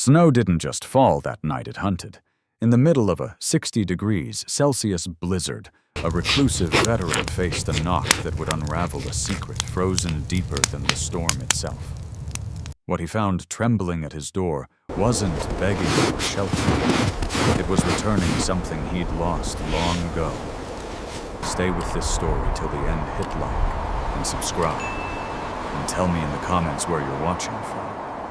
Snow didn't just fall that night it hunted. In the middle of a 60 degrees Celsius blizzard, a reclusive veteran faced a knock that would unravel a secret frozen deeper than the storm itself. What he found trembling at his door wasn't begging for shelter. It was returning something he'd lost long ago. Stay with this story till the end, hit like and subscribe, and tell me in the comments where you're watching from.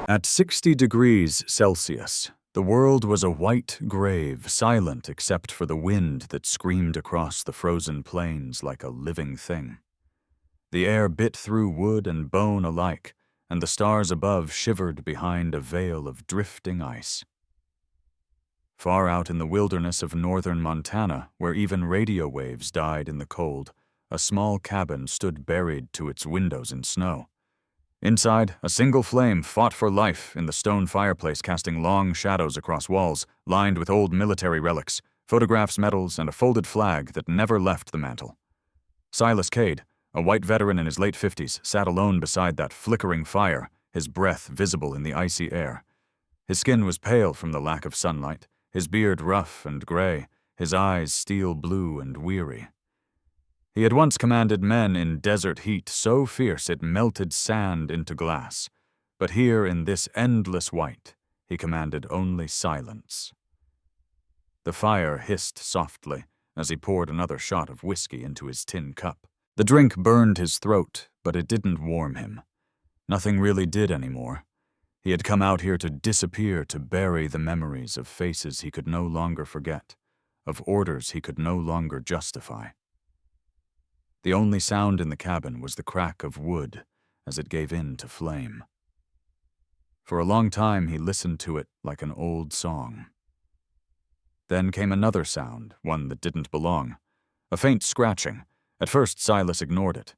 At 60 degrees Celsius, the world was a white grave, silent except for the wind that screamed across the frozen plains like a living thing. The air bit through wood and bone alike, and the stars above shivered behind a veil of drifting ice. Far out in the wilderness of northern Montana, where even radio waves died in the cold, a small cabin stood buried to its windows in snow. Inside, a single flame fought for life in the stone fireplace, casting long shadows across walls lined with old military relics, photographs, medals, and a folded flag that never left the mantel. Silas Cade, a white veteran in his late 50s, sat alone beside that flickering fire, his breath visible in the icy air. His skin was pale from the lack of sunlight, his beard rough and gray, his eyes steel blue and weary. He had once commanded men in desert heat so fierce it melted sand into glass, but here in this endless white, he commanded only silence. The fire hissed softly as he poured another shot of whiskey into his tin cup. The drink burned his throat, but it didn't warm him. Nothing really did anymore. He had come out here to disappear, to bury the memories of faces he could no longer forget, of orders he could no longer justify. The only sound in the cabin was the crack of wood as it gave in to flame. For a long time he listened to it like an old song. Then came another sound, one that didn't belong. A faint scratching. At first Silas ignored it.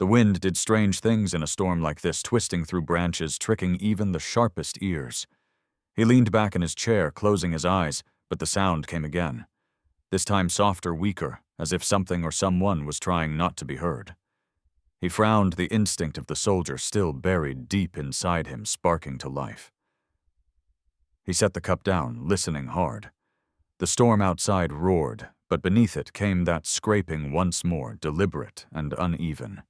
The wind did strange things in a storm like this, twisting through branches, tricking even the sharpest ears. He leaned back in his chair, closing his eyes, but the sound came again. This time softer, weaker, as if something or someone was trying not to be heard. He frowned, the instinct of the soldier still buried deep inside him, sparking to life. He set the cup down, listening hard. The storm outside roared, but beneath it came that scraping once more, deliberate and uneven.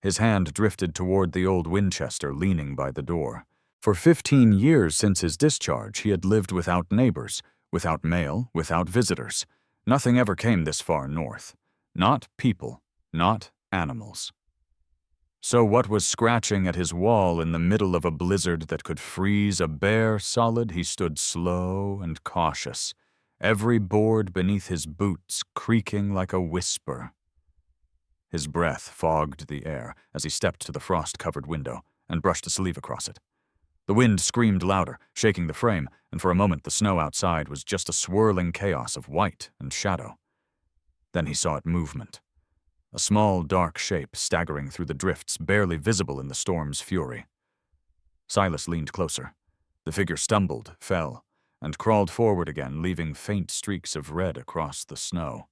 His hand drifted toward the old Winchester leaning by the door. For 15 years since his discharge, he had lived without neighbors, without mail, without visitors. Nothing ever came this far north. Not people, not animals. So what was scratching at his wall in the middle of a blizzard that could freeze a bare solid? He stood slow and cautious, every board beneath his boots creaking like a whisper. His breath fogged the air as he stepped to the frost-covered window and brushed a sleeve across it. The wind screamed louder, shaking the frame, and for a moment the snow outside was just a swirling chaos of white and shadow. Then he saw it movement. A small, dark shape staggering through the drifts, barely visible in the storm's fury. Silas leaned closer. The figure stumbled, fell, and crawled forward again, leaving faint streaks of red across the snow.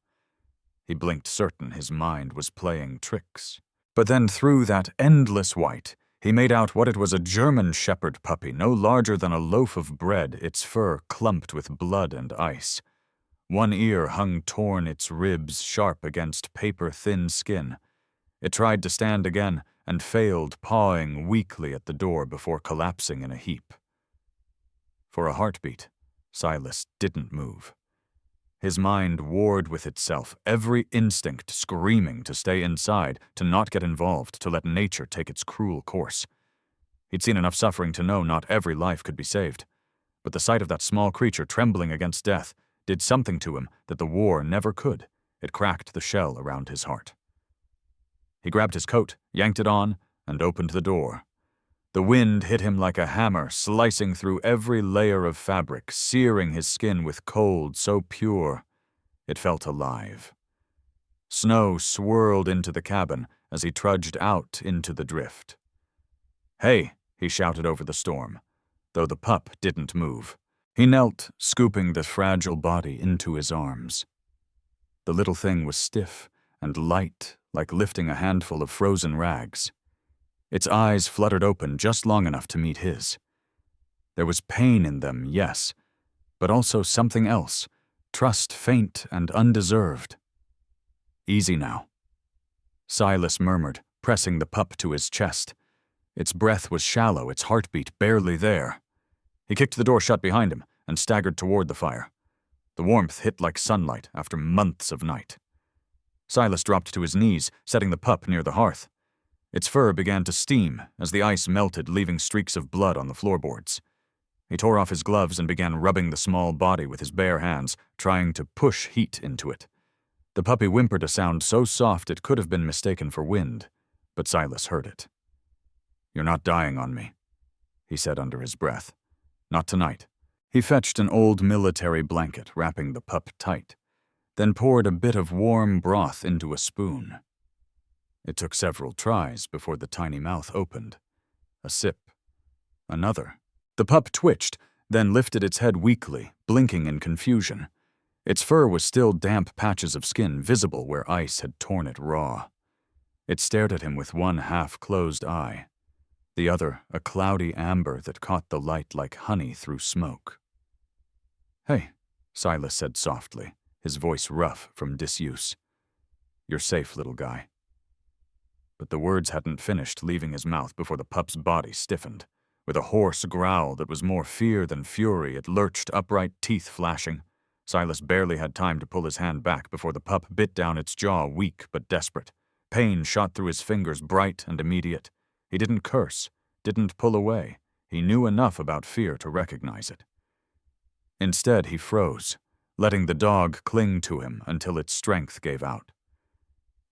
He blinked, certain his mind was playing tricks. But then through that endless white, he made out what it was, a German shepherd puppy, no larger than a loaf of bread, its fur clumped with blood and ice. One ear hung torn, its ribs sharp against paper-thin skin. It tried to stand again and failed, pawing weakly at the door before collapsing in a heap. For a heartbeat, Silas didn't move. His mind warred with itself, every instinct screaming to stay inside, to not get involved, to let nature take its cruel course. He'd seen enough suffering to know not every life could be saved. But the sight of that small creature trembling against death did something to him that the war never could. It cracked the shell around his heart. He grabbed his coat, yanked it on, and opened the door. The wind hit him like a hammer, slicing through every layer of fabric, searing his skin with cold so pure it felt alive. Snow swirled into the cabin as he trudged out into the drift. "Hey," he shouted over the storm, though the pup didn't move. He knelt, scooping the fragile body into his arms. The little thing was stiff and light, like lifting a handful of frozen rags. Its eyes fluttered open just long enough to meet his. There was pain in them, yes, but also something else, trust faint and undeserved. "Easy now," Silas murmured, pressing the pup to his chest. Its breath was shallow, its heartbeat barely there. He kicked the door shut behind him and staggered toward the fire. The warmth hit like sunlight after months of night. Silas dropped to his knees, setting the pup near the hearth. Its fur began to steam as the ice melted, leaving streaks of blood on the floorboards. He tore off his gloves and began rubbing the small body with his bare hands, trying to push heat into it. The puppy whimpered a sound so soft it could have been mistaken for wind, but Silas heard it. "You're not dying on me," he said under his breath. "Not tonight." He fetched an old military blanket, wrapping the pup tight, then poured a bit of warm broth into a spoon. It took several tries before the tiny mouth opened. A sip. Another. The pup twitched, then lifted its head weakly, blinking in confusion. Its fur was still damp patches of skin visible where ice had torn it raw. It stared at him with one half-closed eye, the other a cloudy amber that caught the light like honey through smoke. "Hey," Silas said softly, his voice rough from disuse. "You're safe, little guy." But the words hadn't finished leaving his mouth before the pup's body stiffened. With a hoarse growl that was more fear than fury, it lurched upright, teeth flashing. Silas barely had time to pull his hand back before the pup bit down its jaw, weak but desperate. Pain shot through his fingers, bright and immediate. He didn't curse, didn't pull away. He knew enough about fear to recognize it. Instead, he froze, letting the dog cling to him until its strength gave out.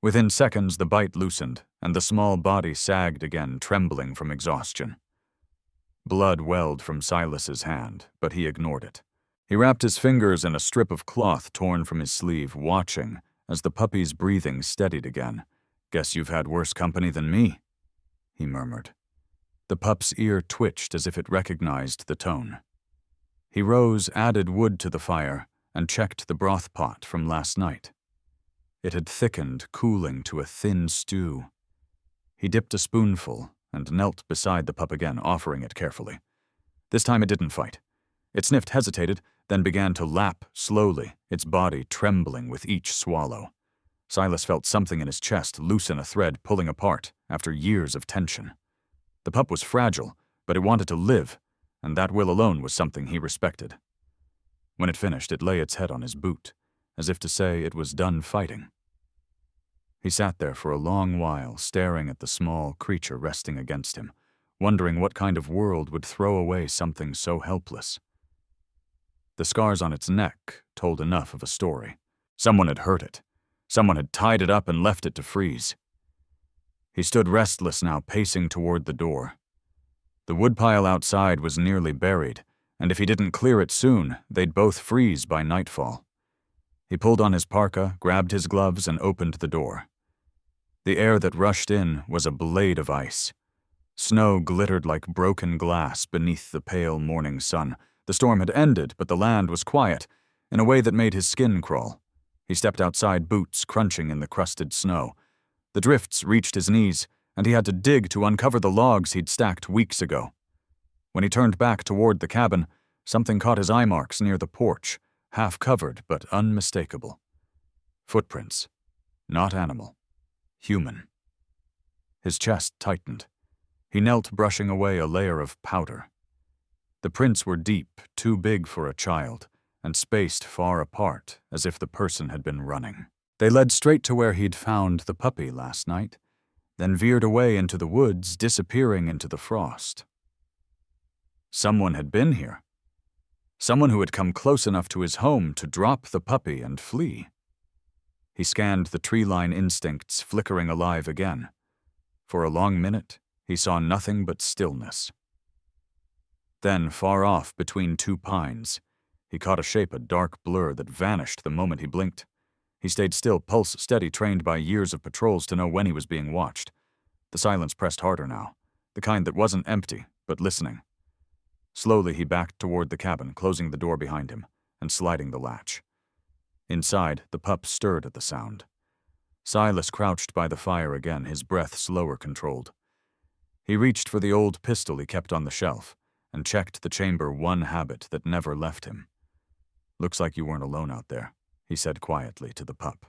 Within seconds, the bite loosened, and the small body sagged again, trembling from exhaustion. Blood welled from Silas's hand, but he ignored it. He wrapped his fingers in a strip of cloth torn from his sleeve, watching as the puppy's breathing steadied again. "Guess you've had worse company than me," he murmured. The pup's ear twitched as if it recognized the tone. He rose, added wood to the fire, and checked the broth pot from last night. It had thickened, cooling to a thin stew. He dipped a spoonful and knelt beside the pup again, offering it carefully. This time it didn't fight. It sniffed, hesitated, then began to lap slowly, its body trembling with each swallow. Silas felt something in his chest loosen, a thread pulling apart after years of tension. The pup was fragile, but it wanted to live, and that will alone was something he respected. When it finished, it lay its head on his boot, as if to say it was done fighting. He sat there for a long while, staring at the small creature resting against him, wondering what kind of world would throw away something so helpless. The scars on its neck told enough of a story. Someone had hurt it. Someone had tied it up and left it to freeze. He stood restless now, pacing toward the door. The woodpile outside was nearly buried, and if he didn't clear it soon, they'd both freeze by nightfall. He pulled on his parka, grabbed his gloves, and opened the door. The air that rushed in was a blade of ice. Snow glittered like broken glass beneath the pale morning sun. The storm had ended, but the land was quiet, in a way that made his skin crawl. He stepped outside, boots crunching in the crusted snow. The drifts reached his knees, and he had to dig to uncover the logs he'd stacked weeks ago. When he turned back toward the cabin, something caught his eye marks near the porch, half-covered but unmistakable. Footprints. Not animal. Human. His chest tightened. He knelt, brushing away a layer of powder. The prints were deep, too big for a child, and spaced far apart, as if the person had been running. They led straight to where he'd found the puppy last night, then veered away into the woods, disappearing into the frost. Someone had been here. Someone who had come close enough to his home to drop the puppy and flee. He scanned the tree-line instincts flickering alive again. For a long minute, he saw nothing but stillness. Then, far off between two pines, he caught a shape, a dark blur that vanished the moment he blinked. He stayed still, pulse steady, trained by years of patrols to know when he was being watched. The silence pressed harder now, the kind that wasn't empty, but listening. Slowly he backed toward the cabin, closing the door behind him and sliding the latch. Inside, the pup stirred at the sound. Silas crouched by the fire again, his breath slower controlled. He reached for the old pistol he kept on the shelf, and checked the chamber one habit that never left him. "Looks like you weren't alone out there," he said quietly to the pup.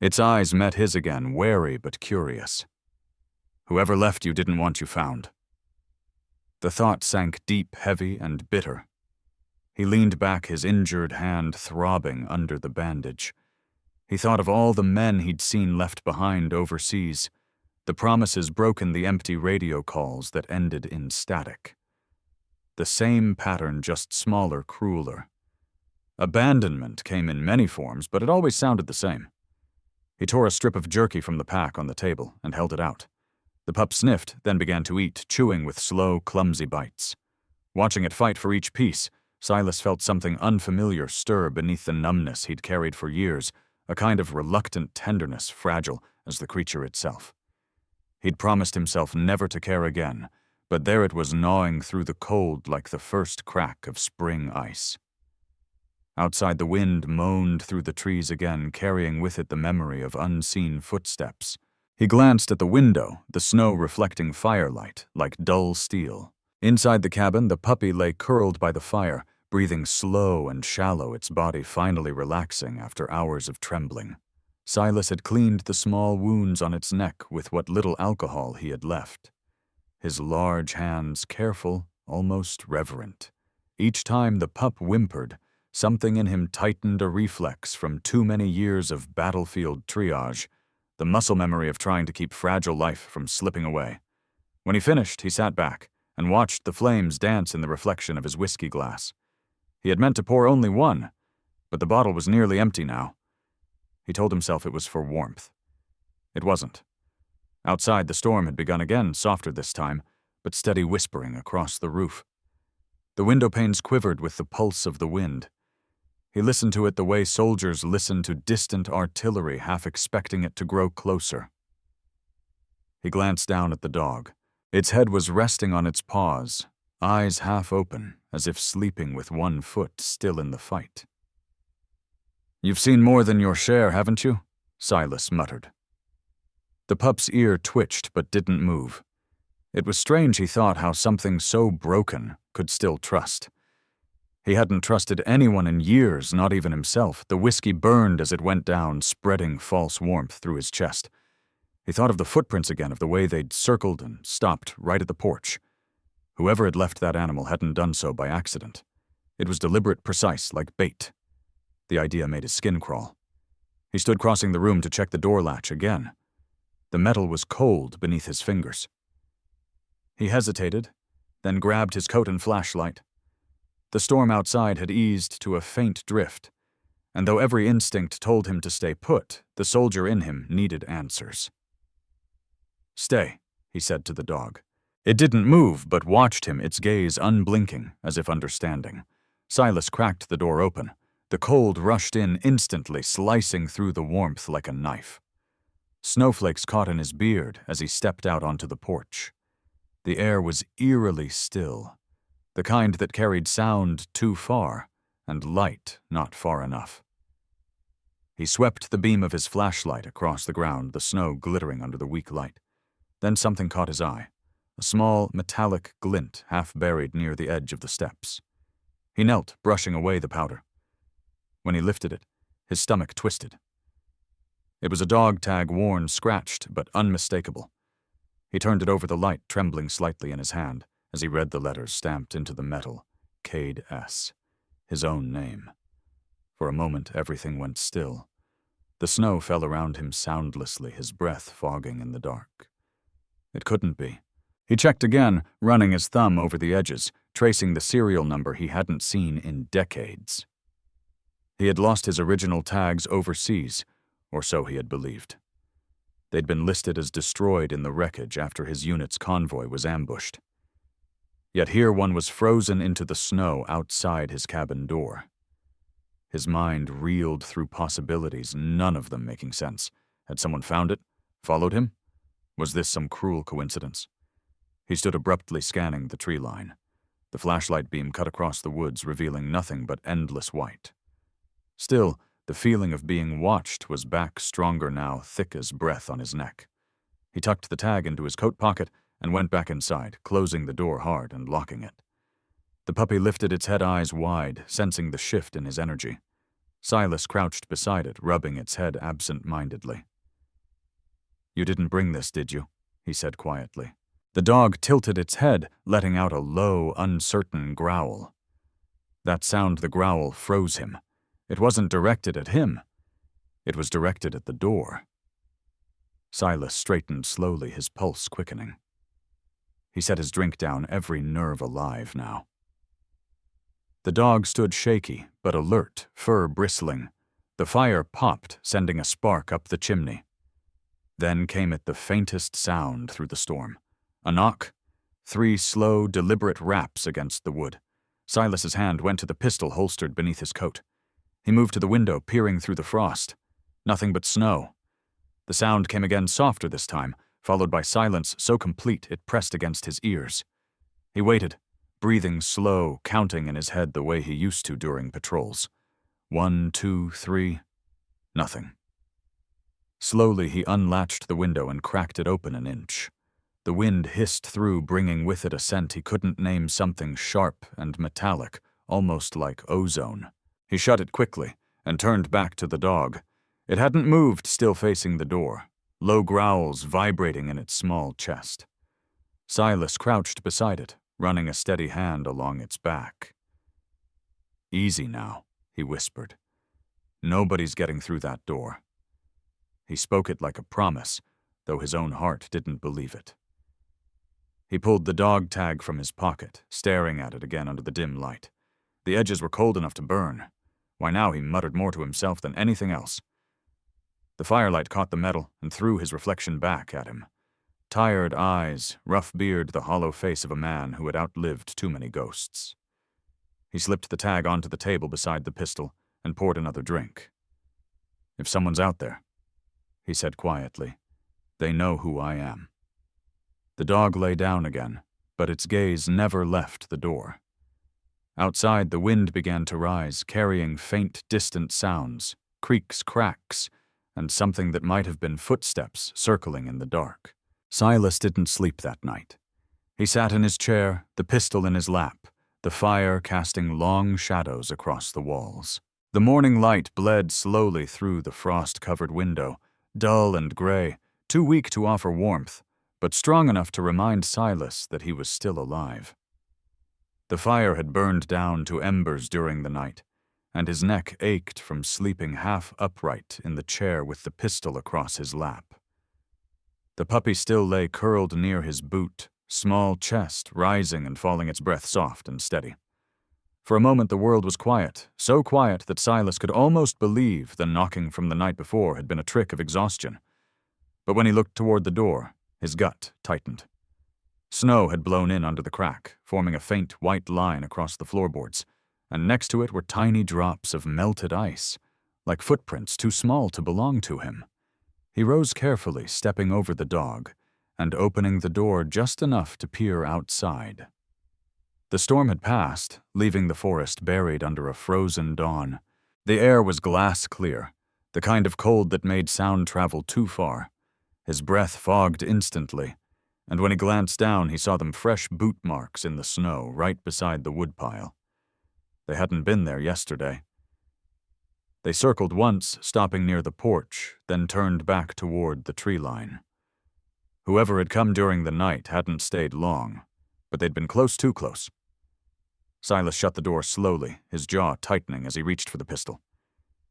Its eyes met his again, wary but curious. "Whoever left you didn't want you found." The thought sank deep, heavy, and bitter. He leaned back, his injured hand throbbing under the bandage. He thought of all the men he'd seen left behind overseas, the promises broken, the empty radio calls that ended in static. The same pattern, just smaller, crueler. Abandonment came in many forms, but it always sounded the same. He tore a strip of jerky from the pack on the table and held it out. The pup sniffed, then began to eat, chewing with slow, clumsy bites. Watching it fight for each piece, Silas felt something unfamiliar stir beneath the numbness he'd carried for years, a kind of reluctant tenderness, fragile as the creature itself. He'd promised himself never to care again, but there it was gnawing through the cold like the first crack of spring ice. Outside, the wind moaned through the trees again, carrying with it the memory of unseen footsteps. He glanced at the window, the snow reflecting firelight like dull steel. Inside the cabin, the puppy lay curled by the fire, breathing slow and shallow, its body finally relaxing after hours of trembling. Silas had cleaned the small wounds on its neck with what little alcohol he had left. His large hands careful, almost reverent. Each time the pup whimpered, something in him tightened, a reflex from too many years of battlefield triage, the muscle memory of trying to keep fragile life from slipping away. When he finished, he sat back and watched the flames dance in the reflection of his whiskey glass. He had meant to pour only one, but the bottle was nearly empty now. He told himself it was for warmth. It wasn't. Outside, the storm had begun again, softer this time, but steady whispering across the roof. The window panes quivered with the pulse of the wind. He listened to it the way soldiers listen to distant artillery, half expecting it to grow closer. He glanced down at the dog. Its head was resting on its paws, eyes half open, as if sleeping with one foot still in the fight. "You've seen more than your share, haven't you?" Silas muttered. The pup's ear twitched but didn't move. It was strange, he thought, how something so broken could still trust. He hadn't trusted anyone in years, not even himself. The whiskey burned as it went down, spreading false warmth through his chest. He thought of the footprints again, of the way they'd circled and stopped right at the porch. Whoever had left that animal hadn't done so by accident. It was deliberate, precise, like bait. The idea made his skin crawl. He stood crossing the room to check the door latch again. The metal was cold beneath his fingers. He hesitated, then grabbed his coat and flashlight. The storm outside had eased to a faint drift, and though every instinct told him to stay put, the soldier in him needed answers. "Stay," he said to the dog. It didn't move, but watched him, its gaze unblinking, as if understanding. Silas cracked the door open. The cold rushed in instantly, slicing through the warmth like a knife. Snowflakes caught in his beard as he stepped out onto the porch. The air was eerily still, the kind that carried sound too far and light not far enough. He swept the beam of his flashlight across the ground, the snow glittering under the weak light. Then something caught his eye, a small metallic glint half buried near the edge of the steps. He knelt, brushing away the powder. When he lifted it, his stomach twisted. It was a dog tag, worn, scratched, but unmistakable. He turned it over the light, trembling slightly in his hand, as he read the letters stamped into the metal, Cade S., his own name. For a moment, everything went still. The snow fell around him soundlessly, his breath fogging in the dark. It couldn't be. He checked again, running his thumb over the edges, tracing the serial number he hadn't seen in decades. He had lost his original tags overseas, or so he had believed. They'd been listed as destroyed in the wreckage after his unit's convoy was ambushed. Yet here one was frozen into the snow outside his cabin door. His mind reeled through possibilities, none of them making sense. Had someone found it? Followed him? Was this some cruel coincidence? He stood abruptly scanning the tree line. The flashlight beam cut across the woods, revealing nothing but endless white. Still, the feeling of being watched was back, stronger now, thick as breath on his neck. He tucked the tag into his coat pocket and went back inside, closing the door hard and locking it. The puppy lifted its head, eyes wide, sensing the shift in his energy. Silas crouched beside it, rubbing its head absent-mindedly. "You didn't bring this, did you?" he said quietly. The dog tilted its head, letting out a low, uncertain growl. That sound, the growl, froze him. It wasn't directed at him. It was directed at the door. Silas straightened slowly, his pulse quickening. He set his drink down, every nerve alive now. The dog stood shaky, but alert, fur bristling. The fire popped, sending a spark up the chimney. Then came it, the faintest sound through the storm. A knock. 3 slow, deliberate raps against the wood. Silas's hand went to the pistol holstered beneath his coat. He moved to the window, peering through the frost. Nothing but snow. The sound came again, softer this time, followed by silence so complete it pressed against his ears. He waited, breathing slow, counting in his head the way he used to during patrols. 1, 2, 3. Nothing. Slowly he unlatched the window and cracked it open an inch. The wind hissed through, bringing with it a scent he couldn't name, something sharp and metallic, almost like ozone. He shut it quickly and turned back to the dog. It hadn't moved, still facing the door, low growls vibrating in its small chest. Silas crouched beside it, running a steady hand along its back. "Easy now," he whispered. "Nobody's getting through that door." He spoke it like a promise, though his own heart didn't believe it. He pulled the dog tag from his pocket, staring at it again under the dim light. The edges were cold enough to burn. Why, now he muttered more to himself than anything else. The firelight caught the metal and threw his reflection back at him. Tired eyes, rough beard, the hollow face of a man who had outlived too many ghosts. He slipped the tag onto the table beside the pistol and poured another drink. "If someone's out there," he said quietly, "they know who I am." The dog lay down again, but its gaze never left the door. Outside, the wind began to rise, carrying faint, distant sounds, creaks, cracks, and something that might have been footsteps circling in the dark. Silas didn't sleep that night. He sat in his chair, the pistol in his lap, the fire casting long shadows across the walls. The morning light bled slowly through the frost-covered window, dull and gray, too weak to offer warmth, but strong enough to remind Silas that he was still alive. The fire had burned down to embers during the night, and his neck ached from sleeping half upright in the chair with the pistol across his lap. The puppy still lay curled near his boot, small chest rising and falling, its breath soft and steady. For a moment the world was quiet, so quiet that Silas could almost believe the knocking from the night before had been a trick of exhaustion. But when he looked toward the door, his gut tightened. Snow had blown in under the crack, forming a faint white line across the floorboards, and next to it were tiny drops of melted ice, like footprints too small to belong to him. He rose carefully, stepping over the dog, and opening the door just enough to peer outside. The storm had passed, leaving the forest buried under a frozen dawn. The air was glass clear, the kind of cold that made sound travel too far. His breath fogged instantly, and when he glanced down, he saw them fresh boot marks in the snow right beside the woodpile. They hadn't been there yesterday. They circled once, stopping near the porch, then turned back toward the tree line. Whoever had come during the night hadn't stayed long, but they'd been close, too close. Silas shut the door slowly, his jaw tightening as he reached for the pistol.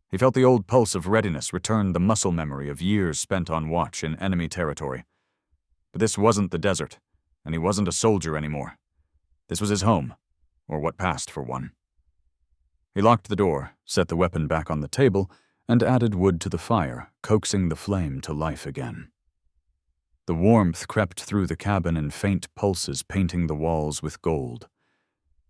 He felt the old pulse of readiness return, the muscle memory of years spent on watch in enemy territory. But this wasn't the desert, and he wasn't a soldier anymore. This was his home, or what passed for one. He locked the door, set the weapon back on the table, and added wood to the fire, coaxing the flame to life again. The warmth crept through the cabin in faint pulses, painting the walls with gold.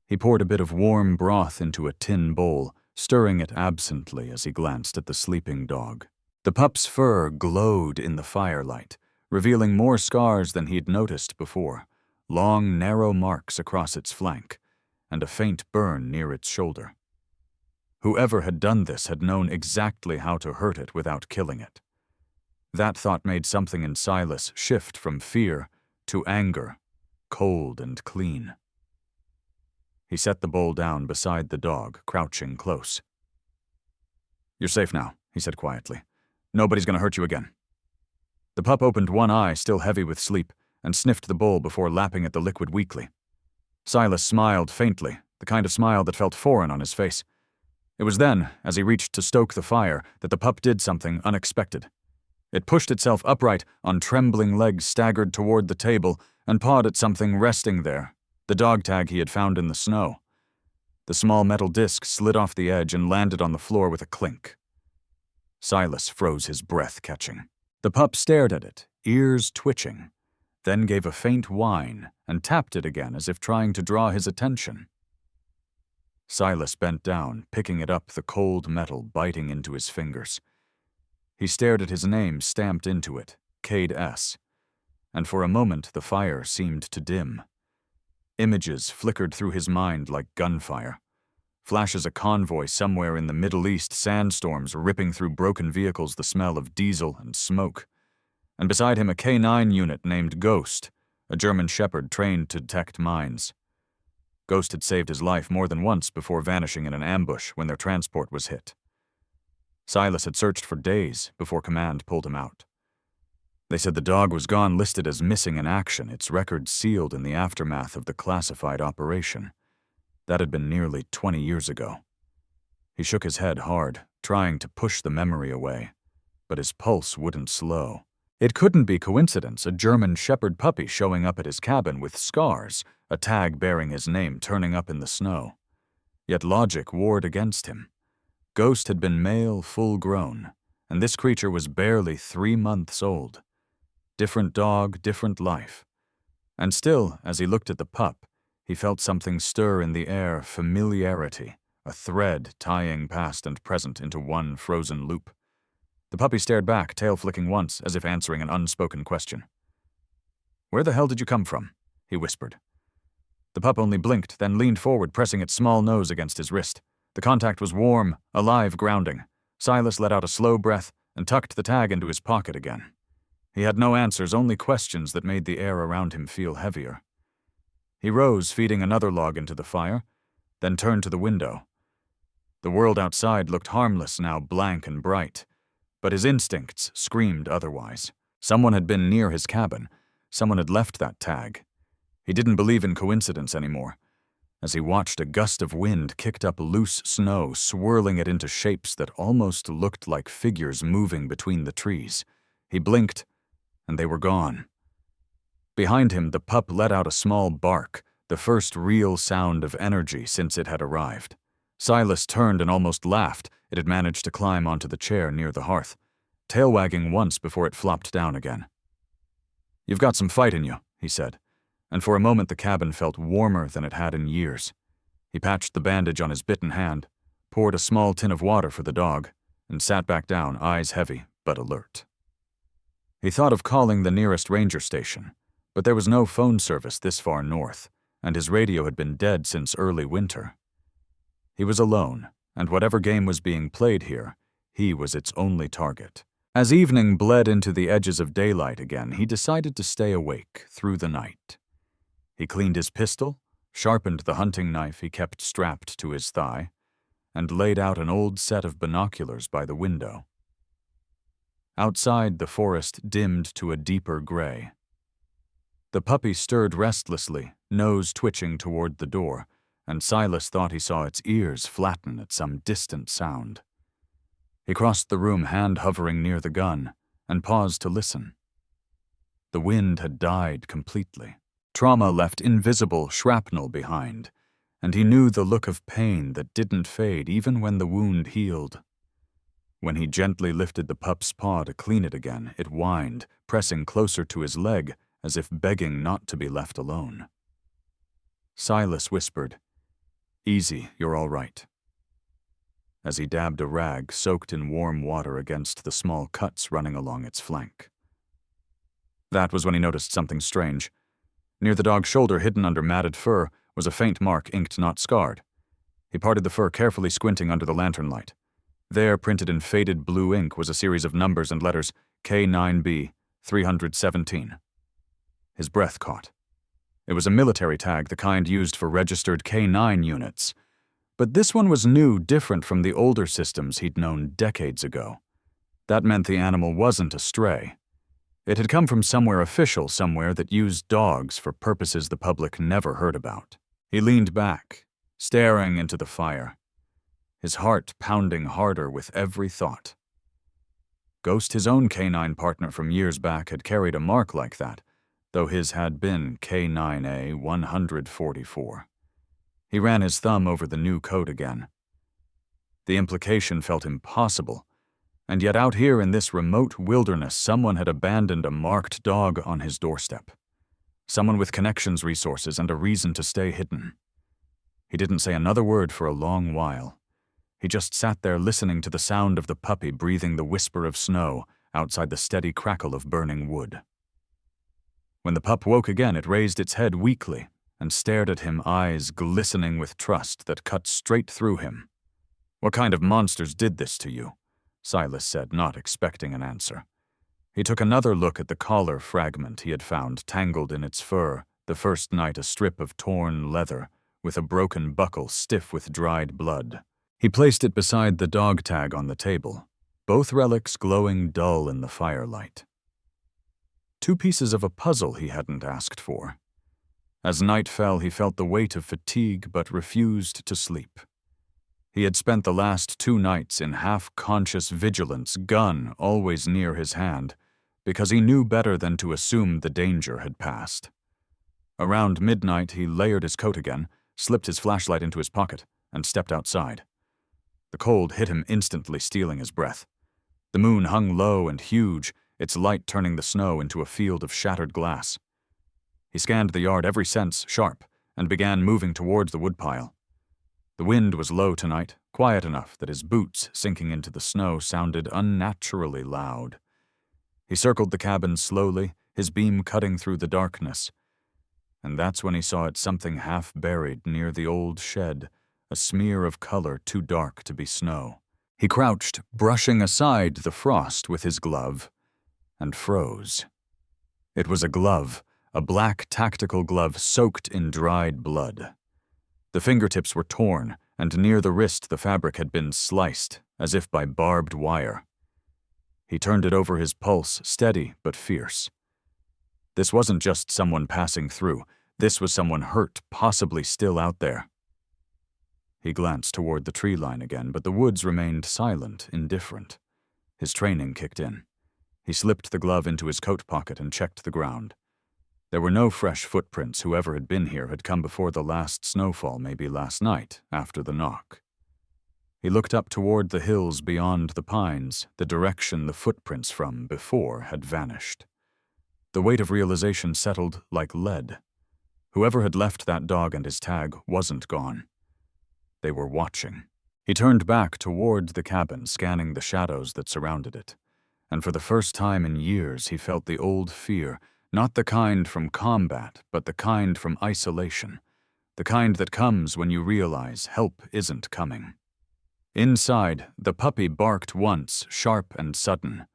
He poured a bit of warm broth into a tin bowl, stirring it absently as he glanced at the sleeping dog. The pup's fur glowed in the firelight, revealing more scars than he'd noticed before, long, narrow marks across its flank, and a faint burn near its shoulder. Whoever had done this had known exactly how to hurt it without killing it. That thought made something in Silas shift from fear to anger, cold and clean. He set the bowl down beside the dog, crouching close. "You're safe now," he said quietly. "Nobody's going to hurt you again." The pup opened one eye, still heavy with sleep, and sniffed the bowl before lapping at the liquid weakly. Silas smiled faintly, the kind of smile that felt foreign on his face. It was then, as he reached to stoke the fire, that the pup did something unexpected. It pushed itself upright on trembling legs, staggered toward the table, and pawed at something resting there, the dog tag he had found in the snow. The small metal disc slid off the edge and landed on the floor with a clink. Silas froze, his breath catching. The pup stared at it, ears twitching, then gave a faint whine and tapped it again as if trying to draw his attention. Silas bent down, picking it up, the cold metal biting into his fingers. He stared at his name stamped into it, Cade S., and for a moment the fire seemed to dim. Images flickered through his mind like gunfire. Flashes of convoy somewhere in the Middle East, sandstorms ripping through broken vehicles, the smell of diesel and smoke. And beside him a K9 unit named Ghost, a German shepherd trained to detect mines. Ghost had saved his life more than once before vanishing in an ambush when their transport was hit. Silas had searched for days before command pulled him out. They said the dog was gone, listed as missing in action, its record sealed in the aftermath of the classified operation. That had been nearly 20 years ago. He shook his head hard, trying to push the memory away, but his pulse wouldn't slow. It couldn't be coincidence, a German shepherd puppy showing up at his cabin with scars, a tag bearing his name turning up in the snow. Yet logic warred against him. Ghost had been male, full-grown, and this creature was barely 3 months old. Different dog, different life. And still, as he looked at the pup, he felt something stir in the air, familiarity, a thread tying past and present into one frozen loop. The puppy stared back, tail flicking once, as if answering an unspoken question. "Where the hell did you come from?" he whispered. The pup only blinked, then leaned forward, pressing its small nose against his wrist. The contact was warm, alive, grounding. Silas let out a slow breath and tucked the tag into his pocket again. He had no answers, only questions that made the air around him feel heavier. He rose, feeding another log into the fire, then turned to the window. The world outside looked harmless now, blank and bright, but his instincts screamed otherwise. Someone had been near his cabin. Someone had left that tag. He didn't believe in coincidence anymore. As he watched, a gust of wind kicked up loose snow, swirling it into shapes that almost looked like figures moving between the trees. He blinked, and they were gone. Behind him, the pup let out a small bark, the first real sound of energy since it had arrived. Silas turned and almost laughed. It had managed to climb onto the chair near the hearth, tail wagging once before it flopped down again. "You've got some fight in you," he said, and for a moment the cabin felt warmer than it had in years. He patched the bandage on his bitten hand, poured a small tin of water for the dog, and sat back down, eyes heavy but alert. He thought of calling the nearest ranger station, but there was no phone service this far north, and his radio had been dead since early winter. He was alone, and whatever game was being played here, he was its only target. As evening bled into the edges of daylight again, he decided to stay awake through the night. He cleaned his pistol, sharpened the hunting knife he kept strapped to his thigh, and laid out an old set of binoculars by the window. Outside, the forest dimmed to a deeper gray. The puppy stirred restlessly, nose twitching toward the door, and Silas thought he saw its ears flatten at some distant sound. He crossed the room, hand hovering near the gun, and paused to listen. The wind had died completely. Trauma left invisible shrapnel behind, and he knew the look of pain that didn't fade even when the wound healed. When he gently lifted the pup's paw to clean it again, it whined, pressing closer to his leg as if begging not to be left alone. Silas whispered, "Easy, you're all right," as he dabbed a rag soaked in warm water against the small cuts running along its flank. That was when he noticed something strange. Near the dog's shoulder, hidden under matted fur, was a faint mark inked not scarred. He parted the fur, carefully squinting under the lantern light. There, printed in faded blue ink, was a series of numbers and letters, K9B, 317. His breath caught. It was a military tag, the kind used for registered K-9 units. But this one was new, different from the older systems he'd known decades ago. That meant the animal wasn't a stray. It had come from somewhere official, somewhere that used dogs for purposes the public never heard about. He leaned back, staring into the fire, his heart pounding harder with every thought. Ghost, his own K-9 partner from years back, had carried a mark like that, though his had been K-9A 144. He ran his thumb over the new code again. The implication felt impossible, and yet out here in this remote wilderness, someone had abandoned a marked dog on his doorstep. Someone with connections, resources, and a reason to stay hidden. He didn't say another word for a long while. He just sat there listening to the sound of the puppy breathing the whisper of snow outside the steady crackle of burning wood. When the pup woke again, it raised its head weakly and stared at him, eyes glistening with trust that cut straight through him. "What kind of monsters did this to you?" Silas said, not expecting an answer. He took another look at the collar fragment he had found tangled in its fur the first night, a strip of torn leather with a broken buckle stiff with dried blood. He placed it beside the dog tag on the table, both relics glowing dull in the firelight. Two pieces of a puzzle he hadn't asked for. As night fell, he felt the weight of fatigue but refused to sleep. He had spent the last 2 nights in half-conscious vigilance, gun always near his hand, because he knew better than to assume the danger had passed. Around midnight, he layered his coat again, slipped his flashlight into his pocket, and stepped outside. The cold hit him instantly, stealing his breath. The moon hung low and huge, its light turning the snow into a field of shattered glass. He scanned the yard, every sense sharp, and began moving towards the woodpile. The wind was low tonight, quiet enough that his boots sinking into the snow sounded unnaturally loud. He circled the cabin slowly, his beam cutting through the darkness. And that's when he saw it, something half buried near the old shed, a smear of color too dark to be snow. He crouched, brushing aside the frost with his glove, and froze. It was a glove, a black tactical glove soaked in dried blood. The fingertips were torn, and near the wrist the fabric had been sliced, as if by barbed wire. He turned it over his pulse, steady but fierce. This wasn't just someone passing through. This was someone hurt, possibly still out there. He glanced toward the tree line again, but the woods remained silent, indifferent. His training kicked in. He slipped the glove into his coat pocket and checked the ground. There were no fresh footprints. Whoever had been here had come before the last snowfall, maybe last night, after the knock. He looked up toward the hills beyond the pines, the direction the footprints from before had vanished. The weight of realization settled like lead. Whoever had left that dog and his tag wasn't gone. They were watching. He turned back toward the cabin, scanning the shadows that surrounded it. And for the first time in years, he felt the old fear, not the kind from combat, but the kind from isolation, the kind that comes when you realize help isn't coming. Inside, the puppy barked once, sharp and sudden.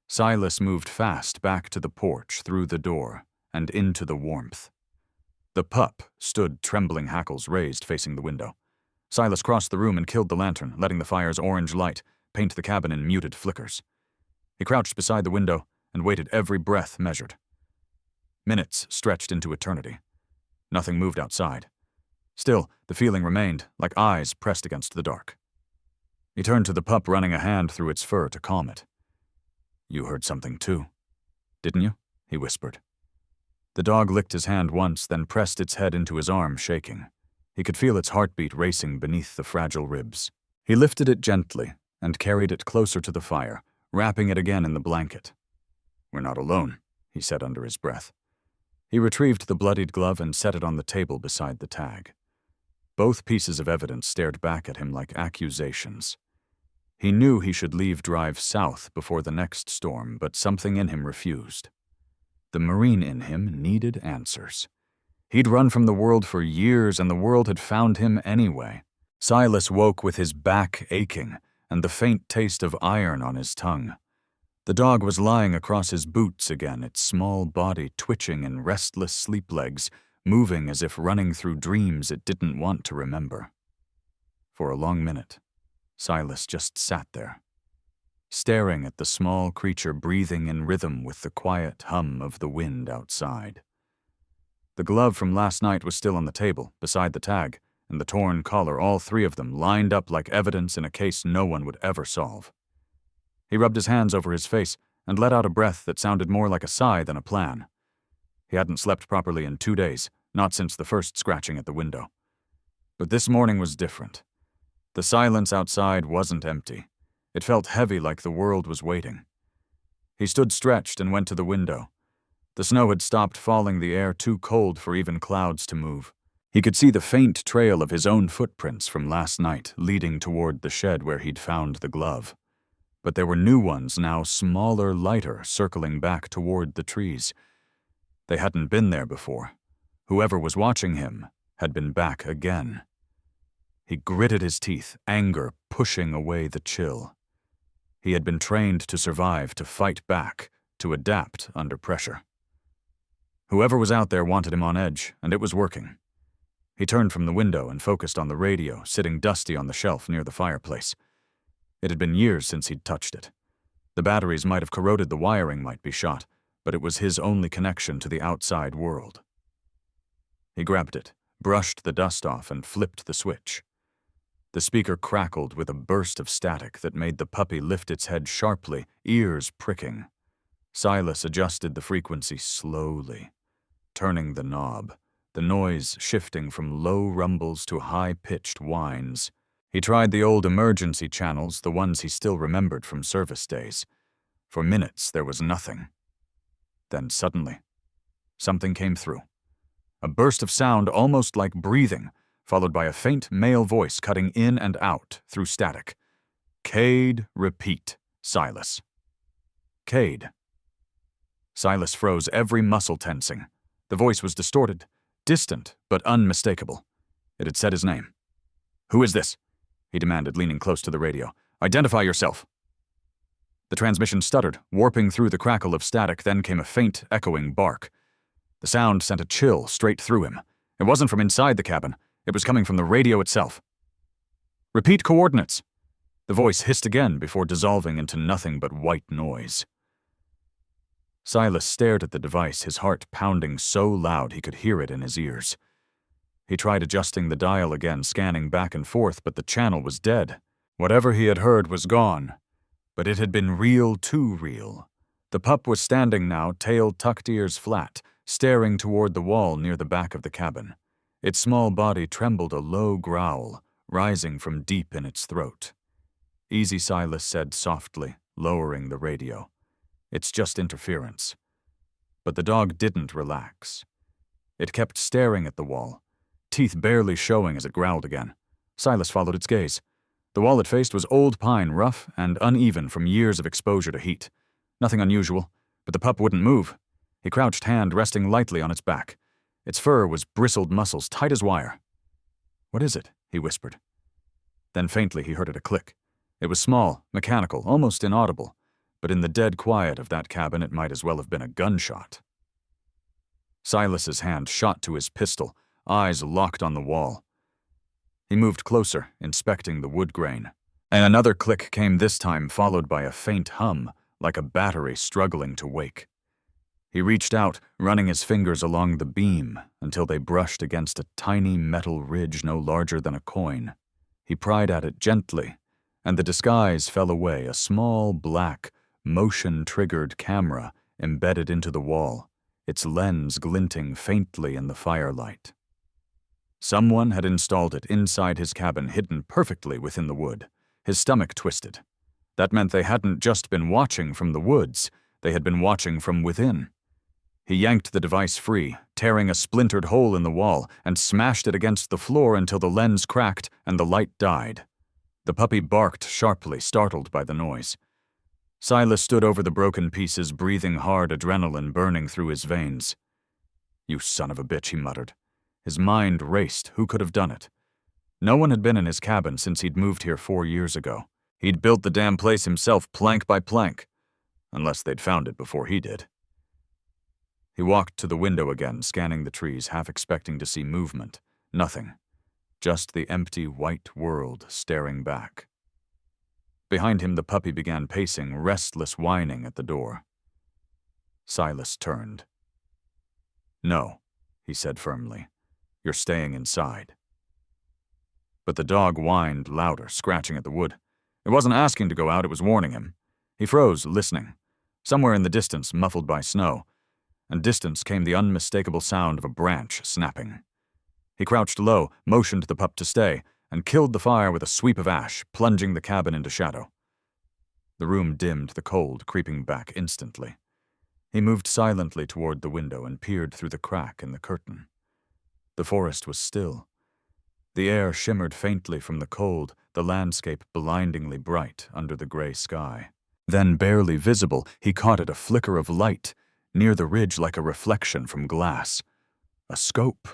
Silas moved fast back to the porch, through the door, and into the warmth. The pup stood, trembling hackles raised, facing the window. Silas crossed the room and killed the lantern, letting the fire's orange light paint the cabin in muted flickers. He crouched beside the window and waited, every breath measured. Minutes stretched into eternity. Nothing moved outside. Still, the feeling remained, like eyes pressed against the dark. He turned to the pup, running a hand through its fur to calm it. "You heard something too, didn't you?" he whispered. The dog licked his hand once, then pressed its head into his arm, shaking. He could feel its heartbeat racing beneath the fragile ribs. He lifted it gently and carried it closer to the fire, wrapping it again in the blanket. "We're not alone," he said under his breath. He retrieved the bloodied glove and set it on the table beside the tag. Both pieces of evidence stared back at him like accusations. He knew he should leave drive south before the next storm, but something in him refused. The Marine in him needed answers. He'd run from the world for years, and the world had found him anyway. Silas woke with his back aching and the faint taste of iron on his tongue. The dog was lying across his boots again, its small body twitching in restless sleep legs, moving as if running through dreams it didn't want to remember. For a long minute, Silas just sat there, staring at the small creature breathing in rhythm with the quiet hum of the wind outside. The glove from last night was still on the table, beside the tag, and the torn collar, all three of them, lined up like evidence in a case no one would ever solve. He rubbed his hands over his face and let out a breath that sounded more like a sigh than a plan. He hadn't slept properly in 2 days, not since the first scratching at the window. But this morning was different. The silence outside wasn't empty. It felt heavy, like the world was waiting. He stood stretched and went to the window. The snow had stopped falling, the air too cold for even clouds to move. He could see the faint trail of his own footprints from last night leading toward the shed where he'd found the glove. But there were new ones now, smaller, lighter, circling back toward the trees. They hadn't been there before. Whoever was watching him had been back again. He gritted his teeth, anger pushing away the chill. He had been trained to survive, to fight back, to adapt under pressure. Whoever was out there wanted him on edge, and it was working. He turned from the window and focused on the radio, sitting dusty on the shelf near the fireplace. It had been years since he'd touched it. The batteries might have corroded, the wiring might be shot, but it was his only connection to the outside world. He grabbed it, brushed the dust off, and flipped the switch. The speaker crackled with a burst of static that made the puppy lift its head sharply, ears pricking. Silas adjusted the frequency slowly, turning the knob, the noise shifting from low rumbles to high-pitched whines. He tried the old emergency channels, the ones he still remembered from service days. For minutes, there was nothing. Then suddenly, something came through. A burst of sound almost like breathing, followed by a faint male voice cutting in and out through static. Cade, repeat, Silas. Cade. Silas froze, every muscle tensing. The voice was distorted, distant, but unmistakable. It had said his name. "Who is this?" he demanded, leaning close to the radio. "Identify yourself." The transmission stuttered, warping through the crackle of static. Then came a faint, echoing bark. The sound sent a chill straight through him. It wasn't from inside the cabin. It was coming from the radio itself. "Repeat coordinates." The voice hissed again before dissolving into nothing but white noise. Silas stared at the device, his heart pounding so loud he could hear it in his ears. He tried adjusting the dial again, scanning back and forth, but the channel was dead. Whatever he had heard was gone. But it had been real, too real. The pup was standing now, tail tucked, ears flat, staring toward the wall near the back of the cabin. Its small body trembled, a low growl, rising from deep in its throat. "Easy," Silas said softly, lowering the radio. "It's just interference." But the dog didn't relax. It kept staring at the wall, teeth barely showing as it growled again. Silas followed its gaze. The wall it faced was old pine, rough and uneven from years of exposure to heat. Nothing unusual, but the pup wouldn't move. He crouched, hand resting lightly on its back. Its fur was bristled muscles, tight as wire. "What is it?" he whispered. Then faintly he heard it a click. It was small, mechanical, almost inaudible, but in the dead quiet of that cabin it might as well have been a gunshot. Silas's hand shot to his pistol, eyes locked on the wall. He moved closer, inspecting the wood grain. And another click came this time, followed by a faint hum, like a battery struggling to wake. He reached out, running his fingers along the beam until they brushed against a tiny metal ridge no larger than a coin. He pried at it gently, and the disguise fell away, a small, black, motion-triggered camera embedded into the wall, its lens glinting faintly in the firelight. Someone had installed it inside his cabin, hidden perfectly within the wood. His stomach twisted. That meant they hadn't just been watching from the woods, they had been watching from within. He yanked the device free, tearing a splintered hole in the wall, and smashed it against the floor until the lens cracked and the light died. The puppy barked sharply, startled by the noise. Silas stood over the broken pieces, breathing hard, adrenaline burning through his veins. "You son of a bitch," he muttered. His mind raced. Who could have done it? No one had been in his cabin since he'd moved here 4 years ago. He'd built the damn place himself, plank by plank. Unless they'd found it before he did. He walked to the window again, scanning the trees, half expecting to see movement. Nothing. Just the empty white world staring back. Behind him, the puppy began pacing, restless whining at the door. Silas turned. "No," he said firmly. "You're staying inside." But the dog whined louder, scratching at the wood. It wasn't asking to go out, it was warning him. He froze, listening. Somewhere in the distance, muffled by snow, and distance came the unmistakable sound of a branch snapping. He crouched low, motioned the pup to stay, and killed the fire with a sweep of ash, plunging the cabin into shadow. The room dimmed, the cold creeping back instantly. He moved silently toward the window and peered through the crack in the curtain. The forest was still. The air shimmered faintly from the cold, the landscape blindingly bright under the gray sky. Then, barely visible, he caught at a flicker of light, near the ridge like a reflection from glass. A scope.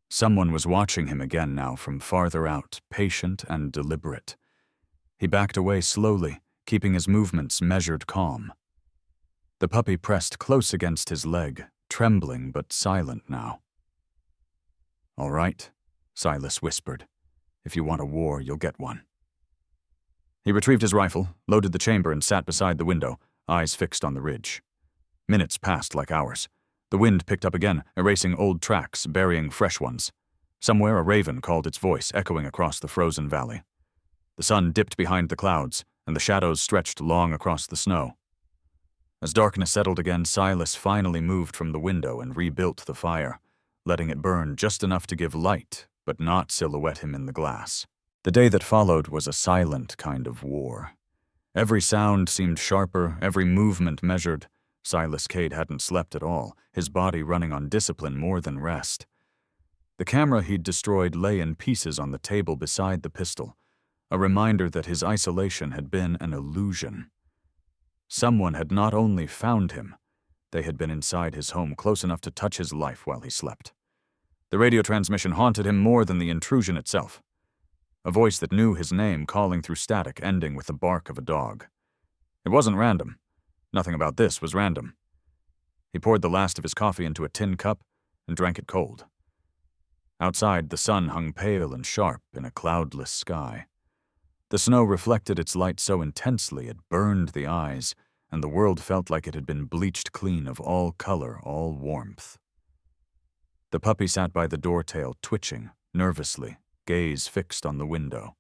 Someone was watching him again now from farther out, patient and deliberate. He backed away slowly, keeping his movements measured calm. The puppy pressed close against his leg, trembling but silent now. "All right," Silas whispered. "If you want a war, you'll get one." He retrieved his rifle, loaded the chamber, and sat beside the window, eyes fixed on the ridge. Minutes passed like hours. The wind picked up again, erasing old tracks, burying fresh ones. Somewhere a raven called its voice, echoing across the frozen valley. The sun dipped behind the clouds, and the shadows stretched long across the snow. As darkness settled again, Silas finally moved from the window and rebuilt the fire, letting it burn just enough to give light, but not silhouette him in the glass. The day that followed was a silent kind of war. Every sound seemed sharper, every movement measured. Silas Cade hadn't slept at all, his body running on discipline more than rest. The camera he'd destroyed lay in pieces on the table beside the pistol, a reminder that his isolation had been an illusion. Someone had not only found him, they had been inside his home, close enough to touch his life while he slept. The radio transmission haunted him more than the intrusion itself. A voice that knew his name calling through static, ending with the bark of a dog. It wasn't random. Nothing about this was random. He poured the last of his coffee into a tin cup and drank it cold. Outside, the sun hung pale and sharp in a cloudless sky. The snow reflected its light so intensely it burned the eyes, and the world felt like it had been bleached clean of all color, all warmth. The puppy sat by the door tail, twitching, nervously, gaze fixed on the window.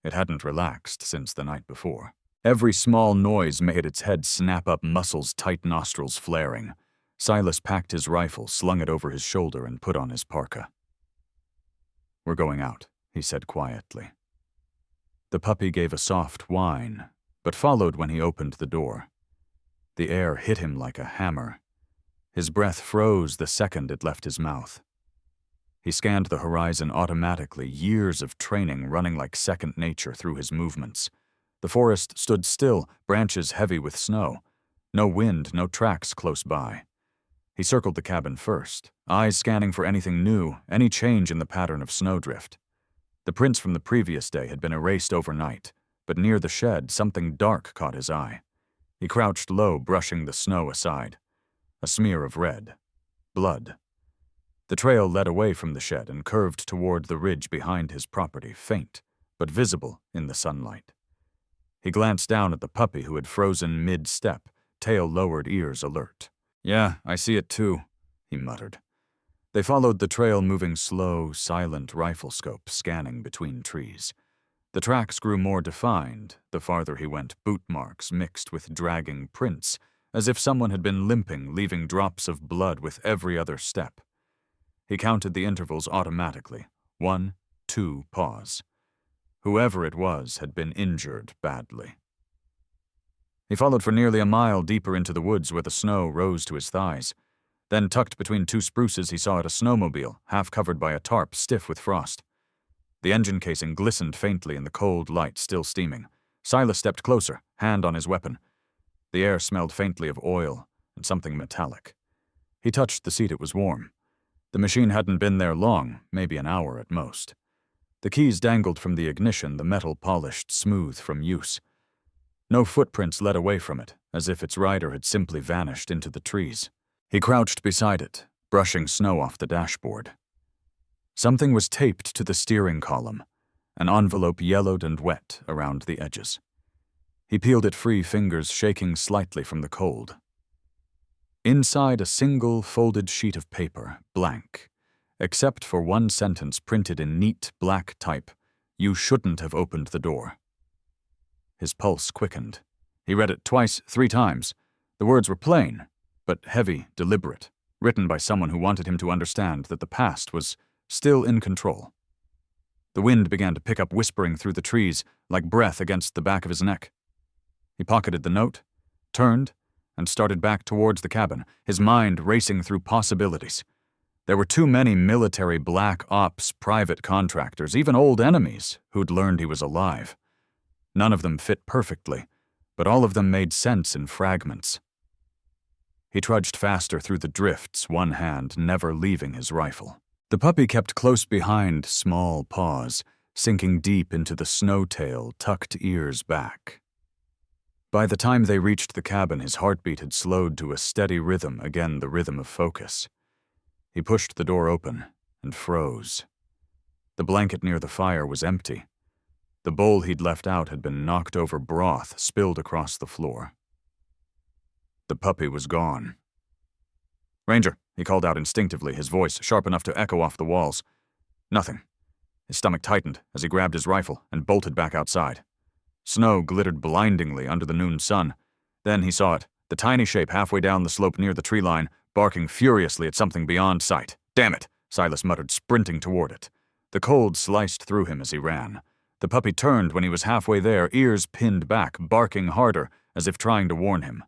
It hadn't relaxed since the night before. Every small noise made its head snap up, muscles tight, nostrils flaring. Silas packed his rifle, slung it over his shoulder, and put on his parka. "We're going out," he said quietly. The puppy gave a soft whine, but followed when he opened the door. The air hit him like a hammer. His breath froze the second it left his mouth. He scanned the horizon automatically, years of training running like second nature through his movements. The forest stood still, branches heavy with snow. No wind, no tracks close by. He circled the cabin first, eyes scanning for anything new, any change in the pattern of snowdrift. The prints from the previous day had been erased overnight, but near the shed, something dark caught his eye. He crouched low, brushing the snow aside. A smear of red. Blood. The trail led away from the shed and curved toward the ridge behind his property, faint, but visible in the sunlight. He glanced down at the puppy who had frozen mid-step, tail lowered, ears alert. "Yeah, I see it too," he muttered. They followed the trail, moving slow, silent rifle scope, scanning between trees. The tracks grew more defined. The farther he went, boot marks mixed with dragging prints, as if someone had been limping, leaving drops of blood with every other step. He counted the intervals automatically. 1, 2, pause. Whoever it was had been injured badly. He followed for nearly a mile deeper into the woods where the snow rose to his thighs. Then, tucked between two spruces, he saw it a snowmobile, half covered by a tarp, stiff with frost. The engine casing glistened faintly in the cold light, still steaming. Silas stepped closer, hand on his weapon. The air smelled faintly of oil and something metallic. He touched the seat. It was warm. The machine hadn't been there long, maybe an hour at most. The keys dangled from the ignition, the metal polished smooth from use. No footprints led away from it, as if its rider had simply vanished into the trees. He crouched beside it, brushing snow off the dashboard. Something was taped to the steering column, an envelope yellowed and wet around the edges. He peeled it free, fingers shaking slightly from the cold. Inside a single folded sheet of paper, blank, except for one sentence printed in neat black type, "You shouldn't have opened the door." His pulse quickened. He read it twice, 3 times. The words were plain, but heavy, deliberate, written by someone who wanted him to understand that the past was still in control. The wind began to pick up, whispering through the trees, like breath against the back of his neck. He pocketed the note, turned, and started back towards the cabin, his mind racing through possibilities. There were too many military black ops private contractors, even old enemies, who'd learned he was alive. None of them fit perfectly, but all of them made sense in fragments. He trudged faster through the drifts, one hand never leaving his rifle. The puppy kept close behind, small paws, sinking deep into the snow-tail, tucked ears back. By the time they reached the cabin, his heartbeat had slowed to a steady rhythm, again the rhythm of focus. He pushed the door open and froze. The blanket near the fire was empty. The bowl he'd left out had been knocked over, broth spilled across the floor. The puppy was gone. "Ranger," he called out instinctively, his voice sharp enough to echo off the walls. Nothing. His stomach tightened as he grabbed his rifle and bolted back outside. Snow glittered blindingly under the noon sun. Then he saw it, the tiny shape halfway down the slope near the tree line, barking furiously at something beyond sight. "Damn it," Silas muttered, sprinting toward it. The cold sliced through him as he ran. The puppy turned when he was halfway there, ears pinned back, barking harder, as if trying to warn him.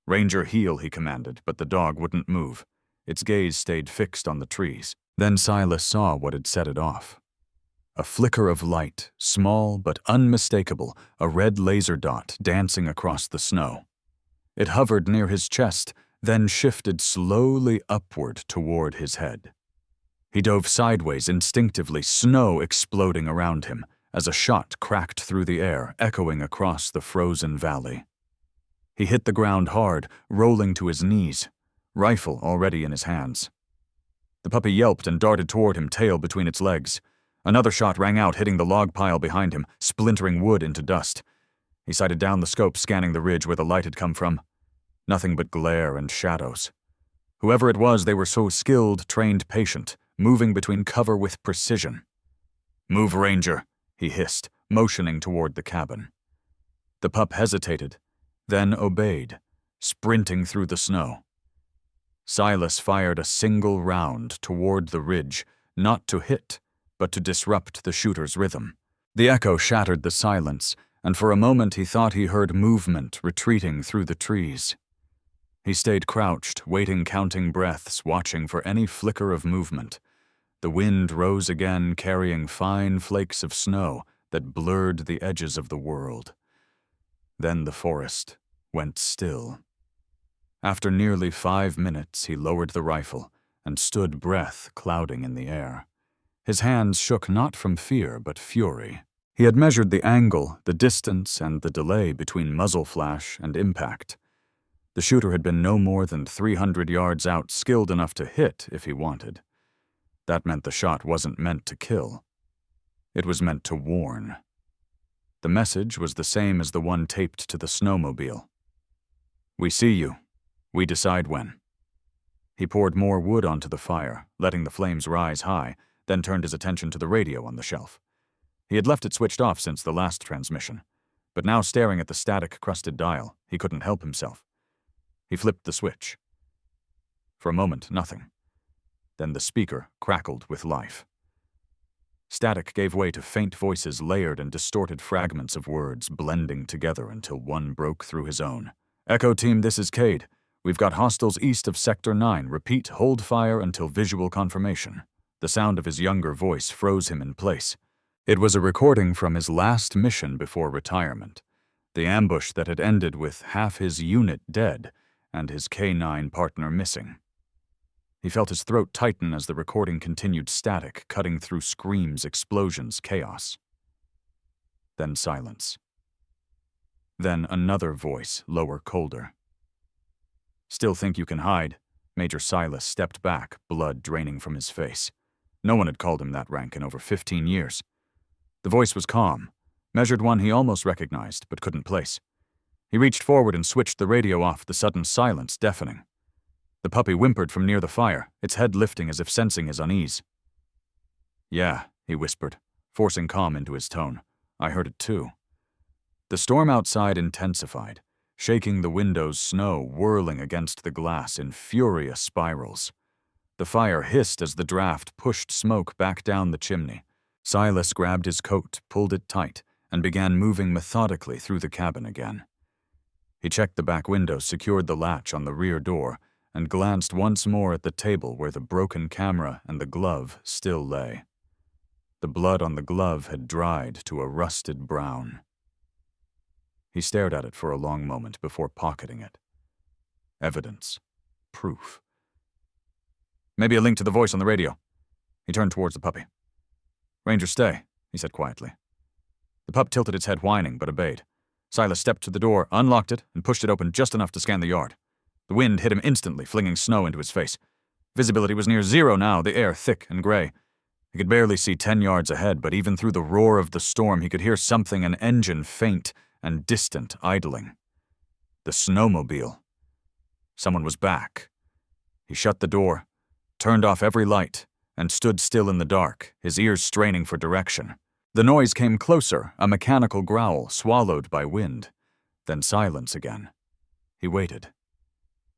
"Ranger, heel," he commanded, but the dog wouldn't move. Its gaze stayed fixed on the trees. Then Silas saw what had set it off. A flicker of light, small but unmistakable, a red laser dot dancing across the snow. It hovered near his chest, then shifted slowly upward toward his head. He dove sideways instinctively, snow exploding around him, as a shot cracked through the air, echoing across the frozen valley. He hit the ground hard, rolling to his knees, rifle already in his hands. The puppy yelped and darted toward him, tail between its legs. Another shot rang out, hitting the log pile behind him, splintering wood into dust. He sighted down the scope, scanning the ridge where the light had come from. Nothing but glare and shadows. Whoever it was, they were so skilled, trained, patient, moving between cover with precision. "Move, Ranger," he hissed, motioning toward the cabin. The pup hesitated, then obeyed, sprinting through the snow. Silas fired a single round toward the ridge, not to hit, but to disrupt the shooter's rhythm. The echo shattered the silence, and for a moment he thought he heard movement retreating through the trees. He stayed crouched, waiting, counting breaths, watching for any flicker of movement. The wind rose again, carrying fine flakes of snow that blurred the edges of the world. Then the forest went still. After nearly 5 minutes, he lowered the rifle and stood, breath clouding in the air. His hands shook not from fear, but fury. He had measured the angle, the distance, and the delay between muzzle flash and impact. The shooter had been no more than 300 yards out, skilled enough to hit if he wanted. That meant the shot wasn't meant to kill. It was meant to warn. The message was the same as the one taped to the snowmobile. "We see you. We decide when." He poured more wood onto the fire, letting the flames rise high, then turned his attention to the radio on the shelf. He had left it switched off since the last transmission, but now staring at the static-crusted dial, he couldn't help himself. He flipped the switch. For a moment, nothing. Then the speaker crackled with life. Static gave way to faint voices, layered and distorted fragments of words, blending together until one broke through his own. "Echo Team, this is Cade. We've got hostiles east of Sector 9. Repeat, hold fire until visual confirmation." The sound of his younger voice froze him in place. It was a recording from his last mission before retirement, the ambush that had ended with half his unit dead and his K9 partner missing. He felt his throat tighten as the recording continued, static, cutting through screams, explosions, chaos. Then silence. Then another voice, lower, colder. "Still think you can hide? Major Silas stepped back, blood draining from his face. No one had called him that rank in over 15 years. The voice was calm, measured one he almost recognized but couldn't place. He reached forward and switched the radio off, the sudden silence deafening. The puppy whimpered from near the fire, its head lifting as if sensing his unease. "Yeah," he whispered, forcing calm into his tone. "I heard it too." The storm outside intensified, shaking the window's snow, whirling against the glass in furious spirals. The fire hissed as the draft pushed smoke back down the chimney. Silas grabbed his coat, pulled it tight, and began moving methodically through the cabin again. He checked the back window, secured the latch on the rear door, and glanced once more at the table where the broken camera and the glove still lay. The blood on the glove had dried to a rusted brown. He stared at it for a long moment before pocketing it. Evidence. Proof. "Maybe a link to the voice on the radio." He turned towards the puppy. "Ranger, stay," he said quietly. The pup tilted its head, whining, but obeyed. Silas stepped to the door, unlocked it, and pushed it open just enough to scan the yard. The wind hit him instantly, flinging snow into his face. Visibility was near zero now, the air thick and gray. He could barely see 10 yards ahead, but even through the roar of the storm he could hear something, an engine faint and distant, idling. The snowmobile. Someone was back. He shut the door, turned off every light, and stood still in the dark, his ears straining for direction. The noise came closer, a mechanical growl swallowed by wind. Then silence again. He waited.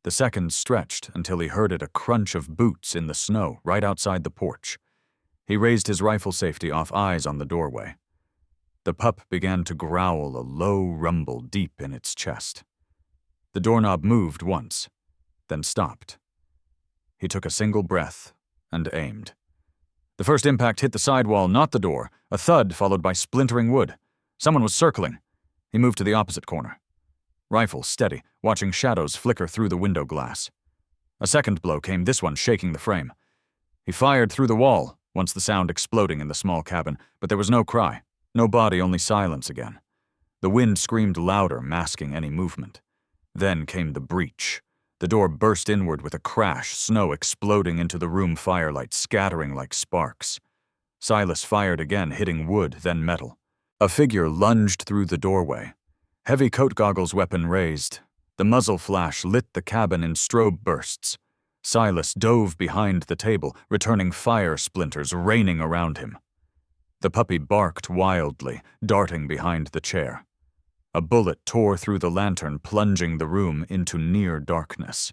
The seconds stretched until he heard it, a crunch of boots in the snow right outside the porch. He raised his rifle safety off, eyes on the doorway. The pup began to growl, a low rumble deep in its chest. The doorknob moved once, then stopped. He took a single breath and aimed. The first impact hit the sidewall, not the door, a thud followed by splintering wood. Someone was circling. He moved to the opposite corner. Rifle steady, watching shadows flicker through the window glass. A second blow came, this one shaking the frame. He fired through the wall, once the sound exploding in the small cabin, but there was no cry, no body, only silence again. The wind screamed louder, masking any movement. Then came the breach. The door burst inward with a crash, snow exploding into the room firelight, scattering like sparks. Silas fired again, hitting wood, then metal. A figure lunged through the doorway. Heavy coat goggles, weapon raised. The muzzle flash lit the cabin in strobe bursts. Silas dove behind the table, returning fire splinters raining around him. The puppy barked wildly, darting behind the chair. A bullet tore through the lantern, plunging the room into near darkness.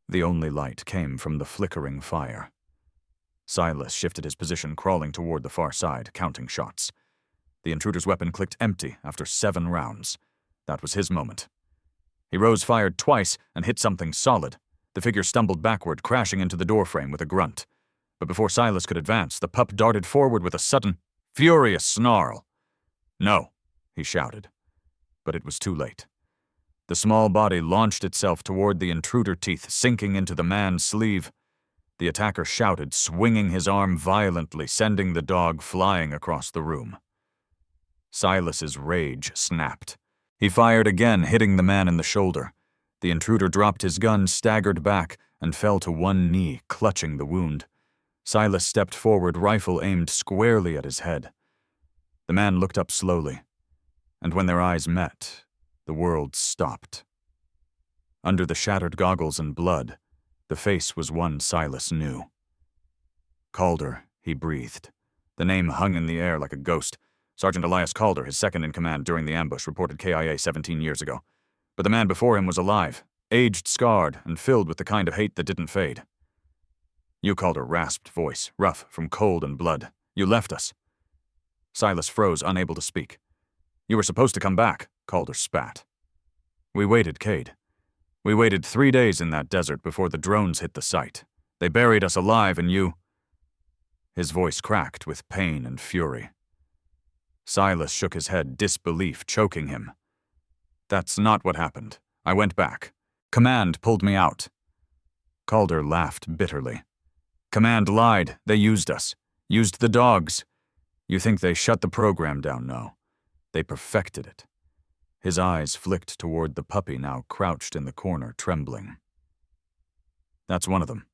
The only light came from the flickering fire. Silas shifted his position, crawling toward the far side, counting shots. The intruder's weapon clicked empty after 7 rounds. That was his moment. He rose, fired twice, and hit something solid. The figure stumbled backward, crashing into the doorframe with a grunt. But before Silas could advance, the pup darted forward with a sudden, furious snarl. "No," he shouted. But it was too late. The small body launched itself toward the intruder, teeth sinking into the man's sleeve. The attacker shouted, swinging his arm violently, sending the dog flying across the room. Silas's rage snapped. He fired again, hitting the man in the shoulder. The intruder dropped his gun, staggered back, and fell to one knee, clutching the wound. Silas stepped forward, rifle aimed squarely at his head. The man looked up slowly, and when their eyes met, the world stopped. Under the shattered goggles and blood, the face was one Silas knew. "Calder," he breathed. The name hung in the air like a ghost. Sergeant Elias Calder, his second in command during the ambush, reported KIA 17 years ago. But the man before him was alive, aged, scarred, and filled with the kind of hate that didn't fade. "You," Calder rasped voice, rough from cold and blood. "You left us." Silas froze, unable to speak. "You were supposed to come back," Calder spat. "We waited, Cade. We waited 3 days in that desert before the drones hit the site. They buried us alive and you—" His voice cracked with pain and fury. Silas shook his head, disbelief choking him. "That's not what happened. I went back. Command pulled me out." Calder laughed bitterly. "Command lied. They used us. Used the dogs. You think they shut the program down? No. They perfected it." His eyes flicked toward the puppy now crouched in the corner, trembling. That's one of them.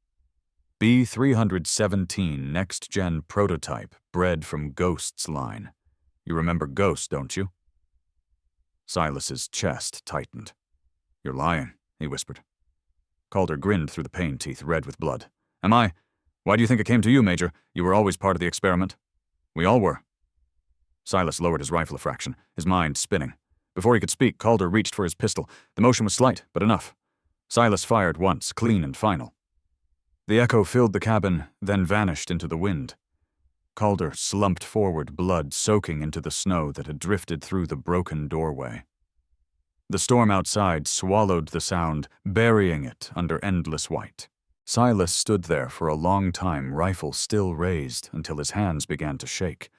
B-317 next-gen prototype bred from Ghost's line. You remember Ghost, don't you? Silas's chest tightened. You're lying, he whispered. Calder grinned through the pain teeth, red with blood. Am I? Why do you think it came to you, Major? You were always part of the experiment. We all were. Silas lowered his rifle a fraction, his mind spinning. Before he could speak, Calder reached for his pistol. The motion was slight, but enough. Silas fired once, clean and final. The echo filled the cabin, then vanished into the wind. Calder slumped forward, blood soaking into the snow that had drifted through the broken doorway. The storm outside swallowed the sound, burying it under endless white. Silas stood there for a long time, rifle still raised, until his hands began to shake.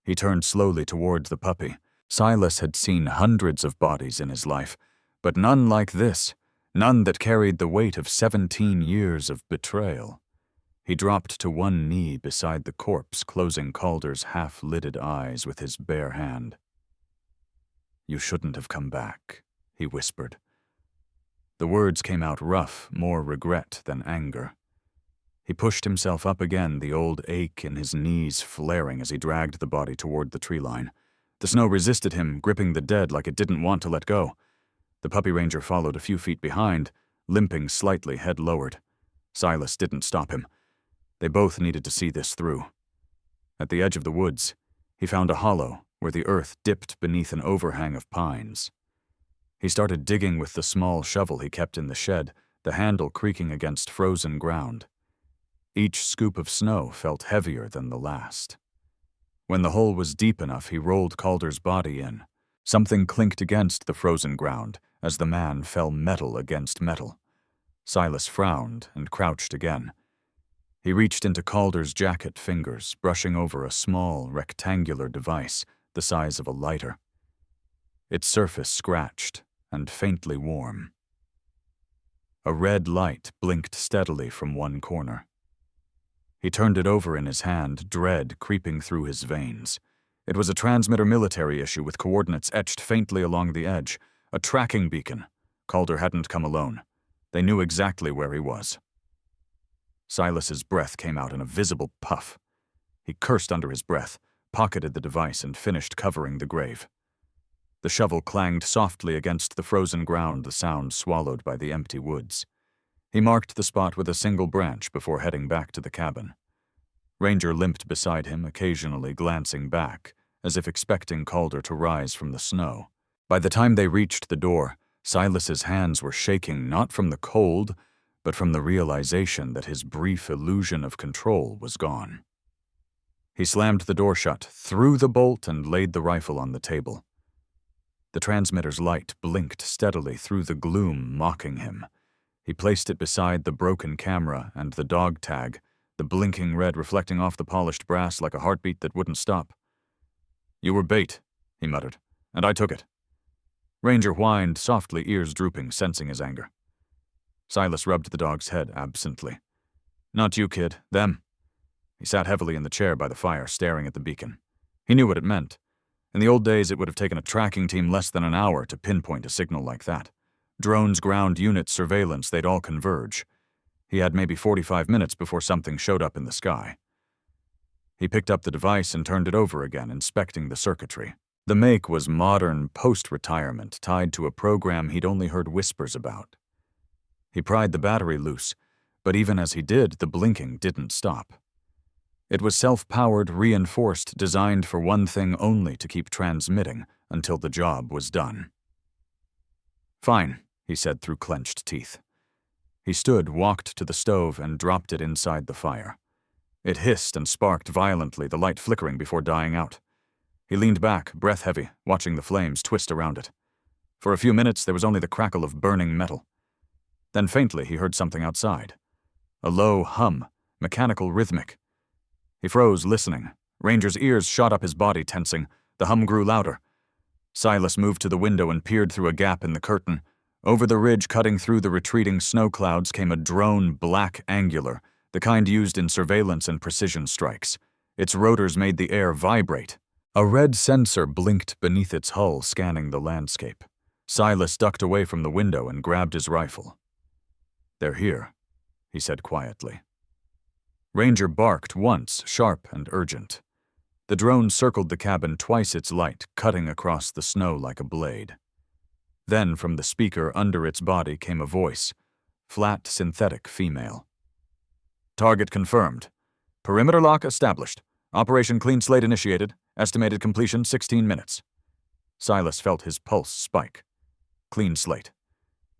He turned slowly toward the puppy. Silas had seen hundreds of bodies in his life, but none like this, none that carried the weight of 17 years of betrayal. He dropped to one knee beside the corpse, closing Calder's half-lidded eyes with his bare hand. You shouldn't have come back, he whispered. The words came out rough, more regret than anger. He pushed himself up again, the old ache in his knees flaring as he dragged the body toward the tree line. The snow resisted him, gripping the dead like it didn't want to let go. The puppy ranger followed a few feet behind, limping slightly, head lowered. Silas didn't stop him. They both needed to see this through. At the edge of the woods, he found a hollow where the earth dipped beneath an overhang of pines. He started digging with the small shovel he kept in the shed, the handle creaking against frozen ground. Each scoop of snow felt heavier than the last. When the hole was deep enough, he rolled Calder's body in. Something clinked against the frozen ground as the man fell metal against metal. Silas frowned and crouched again. He reached into Calder's jacket fingers, brushing over a small, rectangular device the size of a lighter. Its surface scratched and faintly warm. A red light blinked steadily from one corner. He turned it over in his hand, dread creeping through his veins. It was a transmitter military issue with coordinates etched faintly along the edge, a tracking beacon. Calder hadn't come alone. They knew exactly where he was. Silas's breath came out in a visible puff. He cursed under his breath, pocketed the device, and finished covering the grave. The shovel clanged softly against the frozen ground, the sound swallowed by the empty woods. He marked the spot with a single branch before heading back to the cabin. Ranger limped beside him, occasionally glancing back, as if expecting Calder to rise from the snow. By the time they reached the door, Silas's hands were shaking not from the cold, but from the realization that his brief illusion of control was gone. He slammed the door shut, threw the bolt, and laid the rifle on the table. The transmitter's light blinked steadily through the gloom, mocking him. He placed it beside the broken camera and the dog tag, the blinking red reflecting off the polished brass like a heartbeat that wouldn't stop. You were bait, he muttered, and I took it. Ranger whined softly, ears drooping, sensing his anger. Silas rubbed the dog's head absently. Not you, kid, them. He sat heavily in the chair by the fire, staring at the beacon. He knew what it meant. In the old days, it would have taken a tracking team less than an hour to pinpoint a signal like that. Drones, ground units, surveillance, they'd all converge. He had maybe 45 minutes before something showed up in the sky. He picked up the device and turned it over again, inspecting the circuitry. The make was modern post-retirement, tied to a program he'd only heard whispers about. He pried the battery loose, but even as he did, the blinking didn't stop. It was self-powered, reinforced, designed for one thing only, to keep transmitting until the job was done. Fine, he said through clenched teeth. He stood, walked to the stove, and dropped it inside the fire. It hissed and sparked violently, the light flickering before dying out. He leaned back, breath heavy, watching the flames twist around it. For a few minutes, there was only the crackle of burning metal. Then faintly, he heard something outside. A low hum, mechanical, rhythmic. He froze, listening. Ranger's ears shot up, his body tensing. The hum grew louder. Silas moved to the window and peered through a gap in the curtain. Over the ridge cutting through the retreating snow clouds came a drone, black angular, the kind used in surveillance and precision strikes. Its rotors made the air vibrate. A red sensor blinked beneath its hull, scanning the landscape. Silas ducked away from the window and grabbed his rifle. They're here, he said quietly. Ranger barked once, sharp and urgent. The drone circled the cabin twice its light, cutting across the snow like a blade. Then from the speaker under its body came a voice, flat, synthetic female. Target confirmed. Perimeter lock established. Operation Clean Slate initiated. Estimated completion 16 minutes. Silas felt his pulse spike. Clean slate.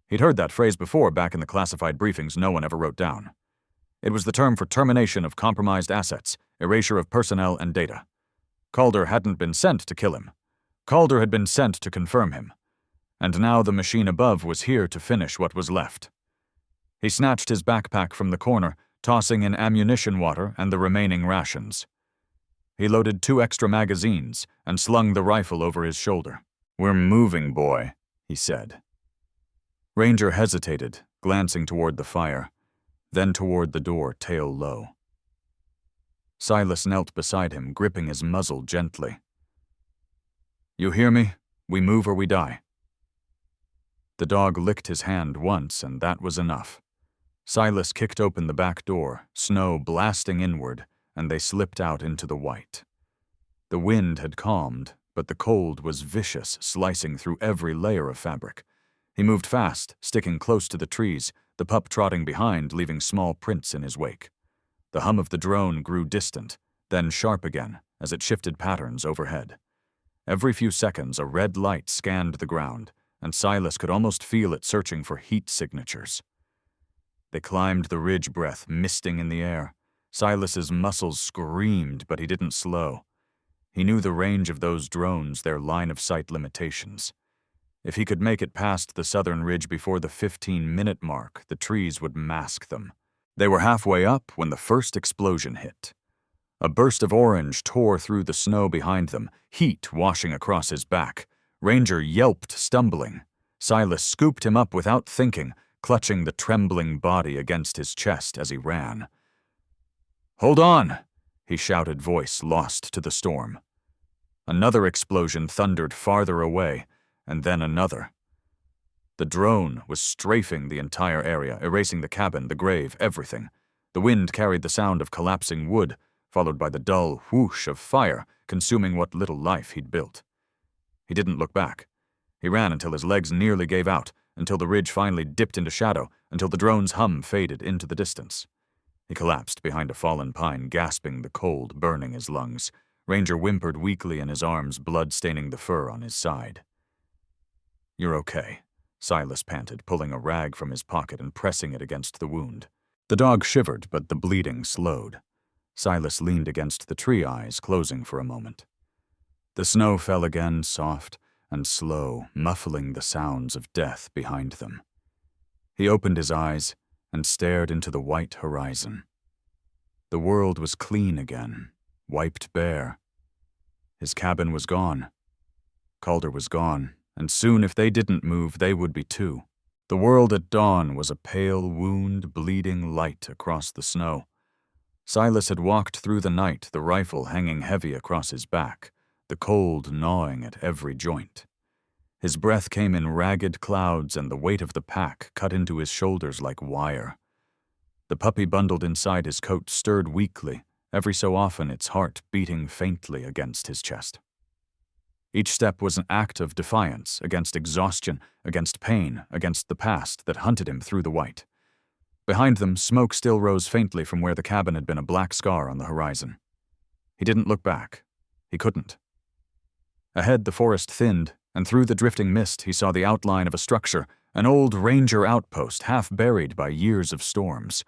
He'd heard that phrase before back in the classified briefings no one ever wrote down. It was the term for termination of compromised assets, erasure of personnel and data. Calder hadn't been sent to kill him. Calder had been sent to confirm him. And now the machine above was here to finish what was left. He snatched his backpack from the corner, tossing in ammunition water and the remaining rations. He loaded 2 extra magazines and slung the rifle over his shoulder. "We're moving, boy," he said. Ranger hesitated, glancing toward the fire, then toward the door, tail low. Silas knelt beside him, gripping his muzzle gently. "You hear me? We move or we die." The dog licked his hand once, and that was enough. Silas kicked open the back door, snow blasting inward, and they slipped out into the white. The wind had calmed, but the cold was vicious, slicing through every layer of fabric. He moved fast, sticking close to the trees, the pup trotting behind, leaving small prints in his wake. The hum of the drone grew distant, then sharp again, as it shifted patterns overhead. Every few seconds, a red light scanned the ground, and Silas could almost feel it searching for heat signatures. They climbed the ridge breath, misting in the air. Silas's muscles screamed, but he didn't slow. He knew the range of those drones, their line-of-sight limitations. If he could make it past the southern ridge before the 15-minute mark, the trees would mask them. They were halfway up when the first explosion hit. A burst of orange tore through the snow behind them, heat washing across his back. Ranger yelped, stumbling. Silas scooped him up without thinking, clutching the trembling body against his chest as he ran. "Hold on!" he shouted, voice lost to the storm. Another explosion thundered farther away, and then another. The drone was strafing the entire area, erasing the cabin, the grave, everything. The wind carried the sound of collapsing wood, followed by the dull whoosh of fire, consuming what little life he'd built. He didn't look back. He ran until his legs nearly gave out, until the ridge finally dipped into shadow, until the drone's hum faded into the distance. He collapsed behind a fallen pine, gasping, the cold burning his lungs. Ranger whimpered weakly in his arms, blood staining the fur on his side. "You're okay," Silas panted, pulling a rag from his pocket and pressing it against the wound. The dog shivered, but the bleeding slowed. Silas leaned against the tree, eyes closing for a moment. The snow fell again, soft and slow, muffling the sounds of death behind them. He opened his eyes and stared into the white horizon. The world was clean again, wiped bare. His cabin was gone. Calder was gone, and soon if they didn't move, they would be too. The world at dawn was a pale wound, bleeding light across the snow. Silas had walked through the night, the rifle hanging heavy across his back, the cold gnawing at every joint. His breath came in ragged clouds, and the weight of the pack cut into his shoulders like wire. The puppy bundled inside his coat stirred weakly, every so often its heart beating faintly against his chest. Each step was an act of defiance, against exhaustion, against pain, against the past that hunted him through the white. Behind them, smoke still rose faintly from where the cabin had been, a black scar on the horizon. He didn't look back. He couldn't. Ahead, the forest thinned, and through the drifting mist he saw the outline of a structure, an old ranger outpost half buried by years of storms.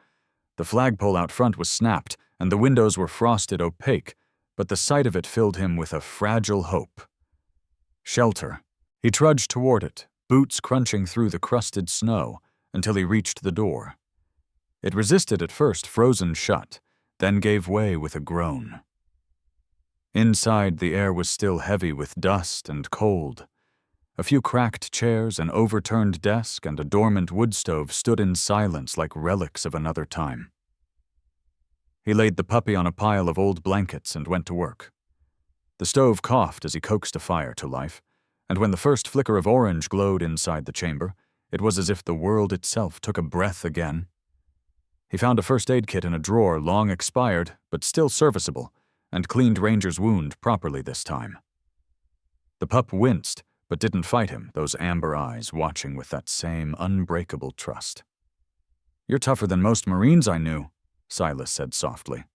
The flagpole out front was snapped, and the windows were frosted opaque, but the sight of it filled him with a fragile hope. Shelter. He trudged toward it, boots crunching through the crusted snow, until he reached the door. It resisted at first, frozen shut, then gave way with a groan. Inside, the air was still heavy with dust and cold. A few cracked chairs, an overturned desk, and a dormant wood stove stood in silence like relics of another time. He laid the puppy on a pile of old blankets and went to work. The stove coughed as he coaxed a fire to life, and when the first flicker of orange glowed inside the chamber, it was as if the world itself took a breath again. He found a first aid kit in a drawer, long expired, but still serviceable, and cleaned Ranger's wound properly this time. The pup winced, but didn't fight him, those amber eyes watching with that same unbreakable trust. "You're tougher than most Marines I knew," Silas said softly.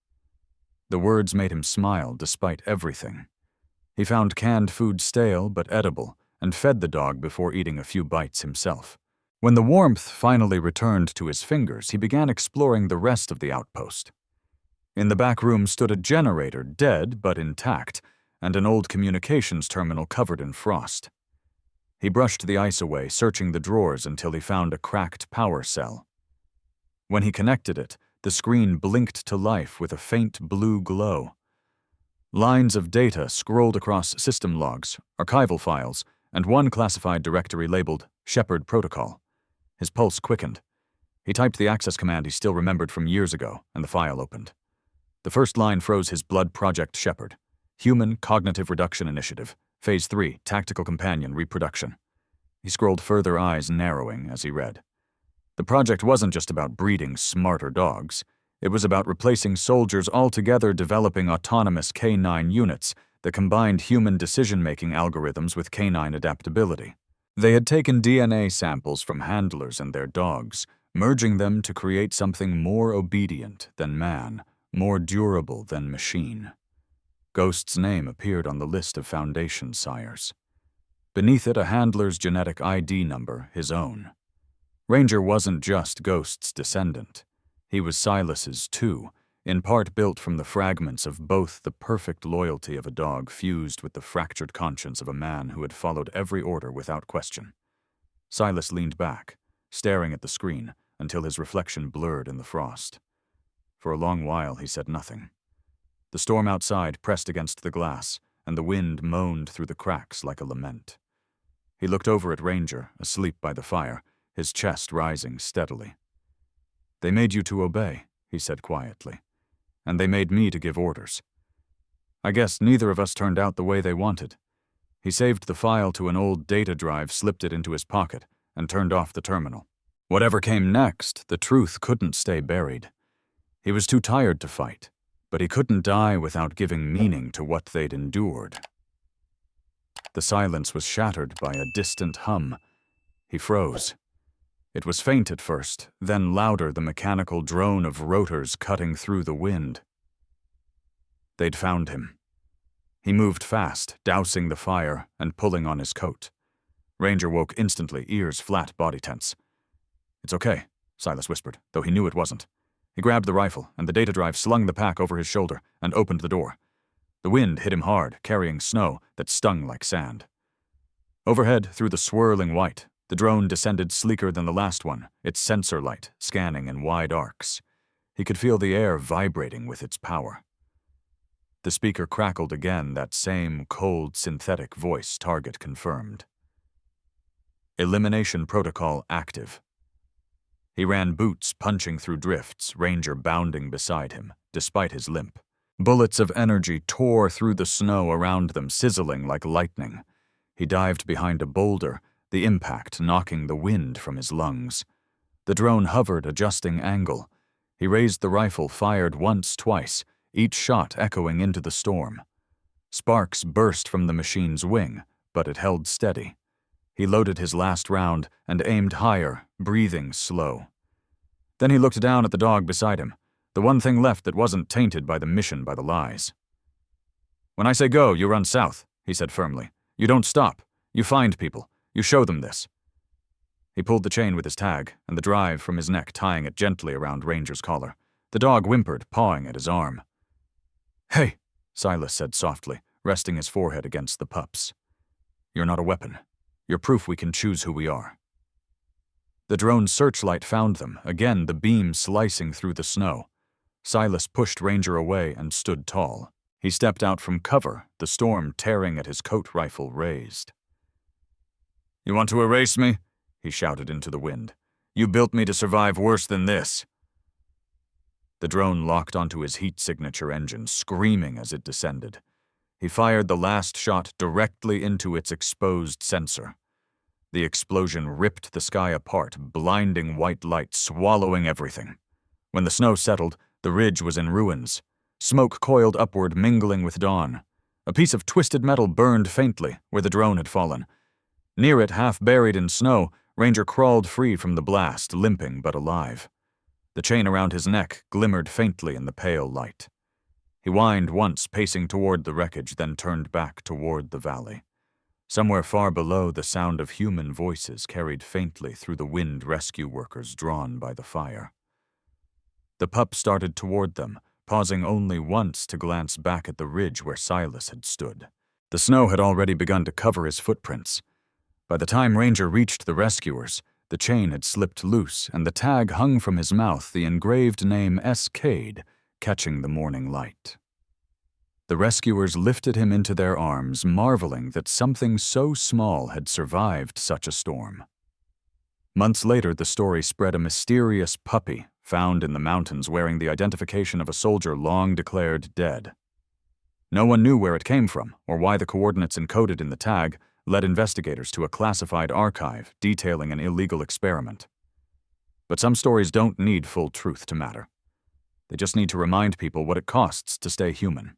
The words made him smile despite everything. He found canned food stale but edible and fed the dog before eating a few bites himself. When the warmth finally returned to his fingers, he began exploring the rest of the outpost. In the back room stood a generator, dead but intact, and an old communications terminal covered in frost. He brushed the ice away, searching the drawers until he found a cracked power cell. When he connected it, the screen blinked to life with a faint blue glow. Lines of data scrolled across system logs, archival files, and one classified directory labeled Shepard Protocol. His pulse quickened. He typed the access command he still remembered from years ago, and the file opened. The first line froze his blood. Project Shepard. Human Cognitive Reduction Initiative. Phase 3, Tactical Companion Reproduction. He scrolled further, eyes narrowing as he read. The project wasn't just about breeding smarter dogs. It was about replacing soldiers altogether, developing autonomous canine units that combined human decision-making algorithms with canine adaptability. They had taken DNA samples from handlers and their dogs, merging them to create something more obedient than man, more durable than machine. Ghost's name appeared on the list of Foundation sires. Beneath it, a handler's genetic ID number, his own. Ranger wasn't just Ghost's descendant. He was Silas's too, in part built from the fragments of both the perfect loyalty of a dog fused with the fractured conscience of a man who had followed every order without question. Silas leaned back, staring at the screen until his reflection blurred in the frost. For a long while he said nothing. The storm outside pressed against the glass, and the wind moaned through the cracks like a lament. He looked over at Ranger, asleep by the fire, his chest rising steadily. "They made you to obey," he said quietly, "and they made me to give orders. I guess neither of us turned out the way they wanted." He saved the file to an old data drive, slipped it into his pocket, and turned off the terminal. Whatever came next, the truth couldn't stay buried. He was too tired to fight, but he couldn't die without giving meaning to what they'd endured. The silence was shattered by a distant hum. He froze. It was faint at first, then louder, the mechanical drone of rotors cutting through the wind. They'd found him. He moved fast, dousing the fire and pulling on his coat. Ranger woke instantly, ears flat, body tense. "It's okay," Silas whispered, though he knew it wasn't. He grabbed the rifle, and the data drive slung the pack over his shoulder and opened the door. The wind hit him hard, carrying snow that stung like sand. Overhead, through the swirling white, the drone descended sleeker than the last one, its sensor light scanning in wide arcs. He could feel the air vibrating with its power. The speaker crackled again, that same cold, synthetic voice, target confirmed. Elimination protocol active. He ran boots, punching through drifts, Ranger bounding beside him, despite his limp. Bullets of energy tore through the snow around them, sizzling like lightning. He dived behind a boulder, the impact knocking the wind from his lungs. The drone hovered, adjusting angle. He raised the rifle, fired once, twice, each shot echoing into the storm. Sparks burst from the machine's wing, but it held steady. He loaded his last round and aimed higher, breathing slow. Then he looked down at the dog beside him, the one thing left that wasn't tainted by the mission, by the lies. "When I say go, you run south," he said firmly. "You don't stop. You find people. You show them this." He pulled the chain with his tag, and the drive from his neck, tying it gently around Ranger's collar. The dog whimpered, pawing at his arm. "Hey," Silas said softly, resting his forehead against the pup's. "You're not a weapon. You're proof we can choose who we are." The drone's searchlight found them, again the beam slicing through the snow. Silas pushed Ranger away and stood tall. He stepped out from cover, the storm tearing at his coat rifle raised. "You want to erase me?" he shouted into the wind. "You built me to survive worse than this." The drone locked onto his heat signature engine, screaming as it descended. He fired the last shot directly into its exposed sensor. The explosion ripped the sky apart, blinding white light swallowing everything. When the snow settled, the ridge was in ruins. Smoke coiled upward, mingling with dawn. A piece of twisted metal burned faintly where the drone had fallen. Near it, half buried in snow, Ranger crawled free from the blast, limping but alive. The chain around his neck glimmered faintly in the pale light. He whined once, pacing toward the wreckage, then turned back toward the valley. Somewhere far below, the sound of human voices carried faintly through the wind, rescue workers drawn by the fire. The pup started toward them, pausing only once to glance back at the ridge where Silas had stood. The snow had already begun to cover his footprints. By the time Ranger reached the rescuers, the chain had slipped loose and the tag hung from his mouth, the engraved name S. Cade, catching the morning light. The rescuers lifted him into their arms, marveling that something so small had survived such a storm. Months later, the story spread: a mysterious puppy found in the mountains wearing the identification of a soldier long declared dead. No one knew where it came from or why the coordinates encoded in the tag led investigators to a classified archive detailing an illegal experiment. But some stories don't need full truth to matter. They just need to remind people what it costs to stay human.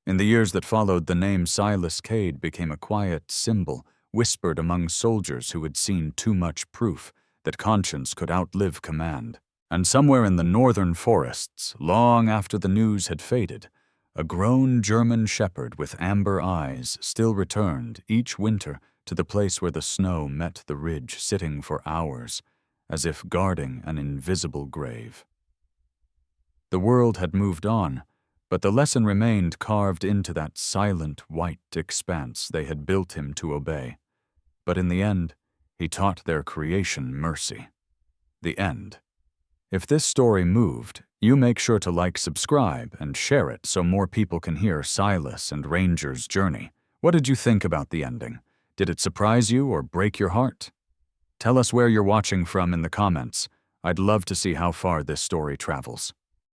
In the years that followed, the name Silas Cade became a quiet symbol whispered among soldiers who had seen too much proof that conscience could outlive command. And somewhere in the northern forests, long after the news had faded, a grown German shepherd with amber eyes still returned each winter to the place where the snow met the ridge, sitting for hours, as if guarding an invisible grave. The world had moved on, but the lesson remained carved into that silent white expanse they had built him to obey. But in the end, he taught their creation mercy. The end. If this story moved, you make sure to like, subscribe, and share it so more people can hear Silas and Ranger's journey. What did you think about the ending? Did it surprise you or break your heart? Tell us where you're watching from in the comments. I'd love to see how far this story travels.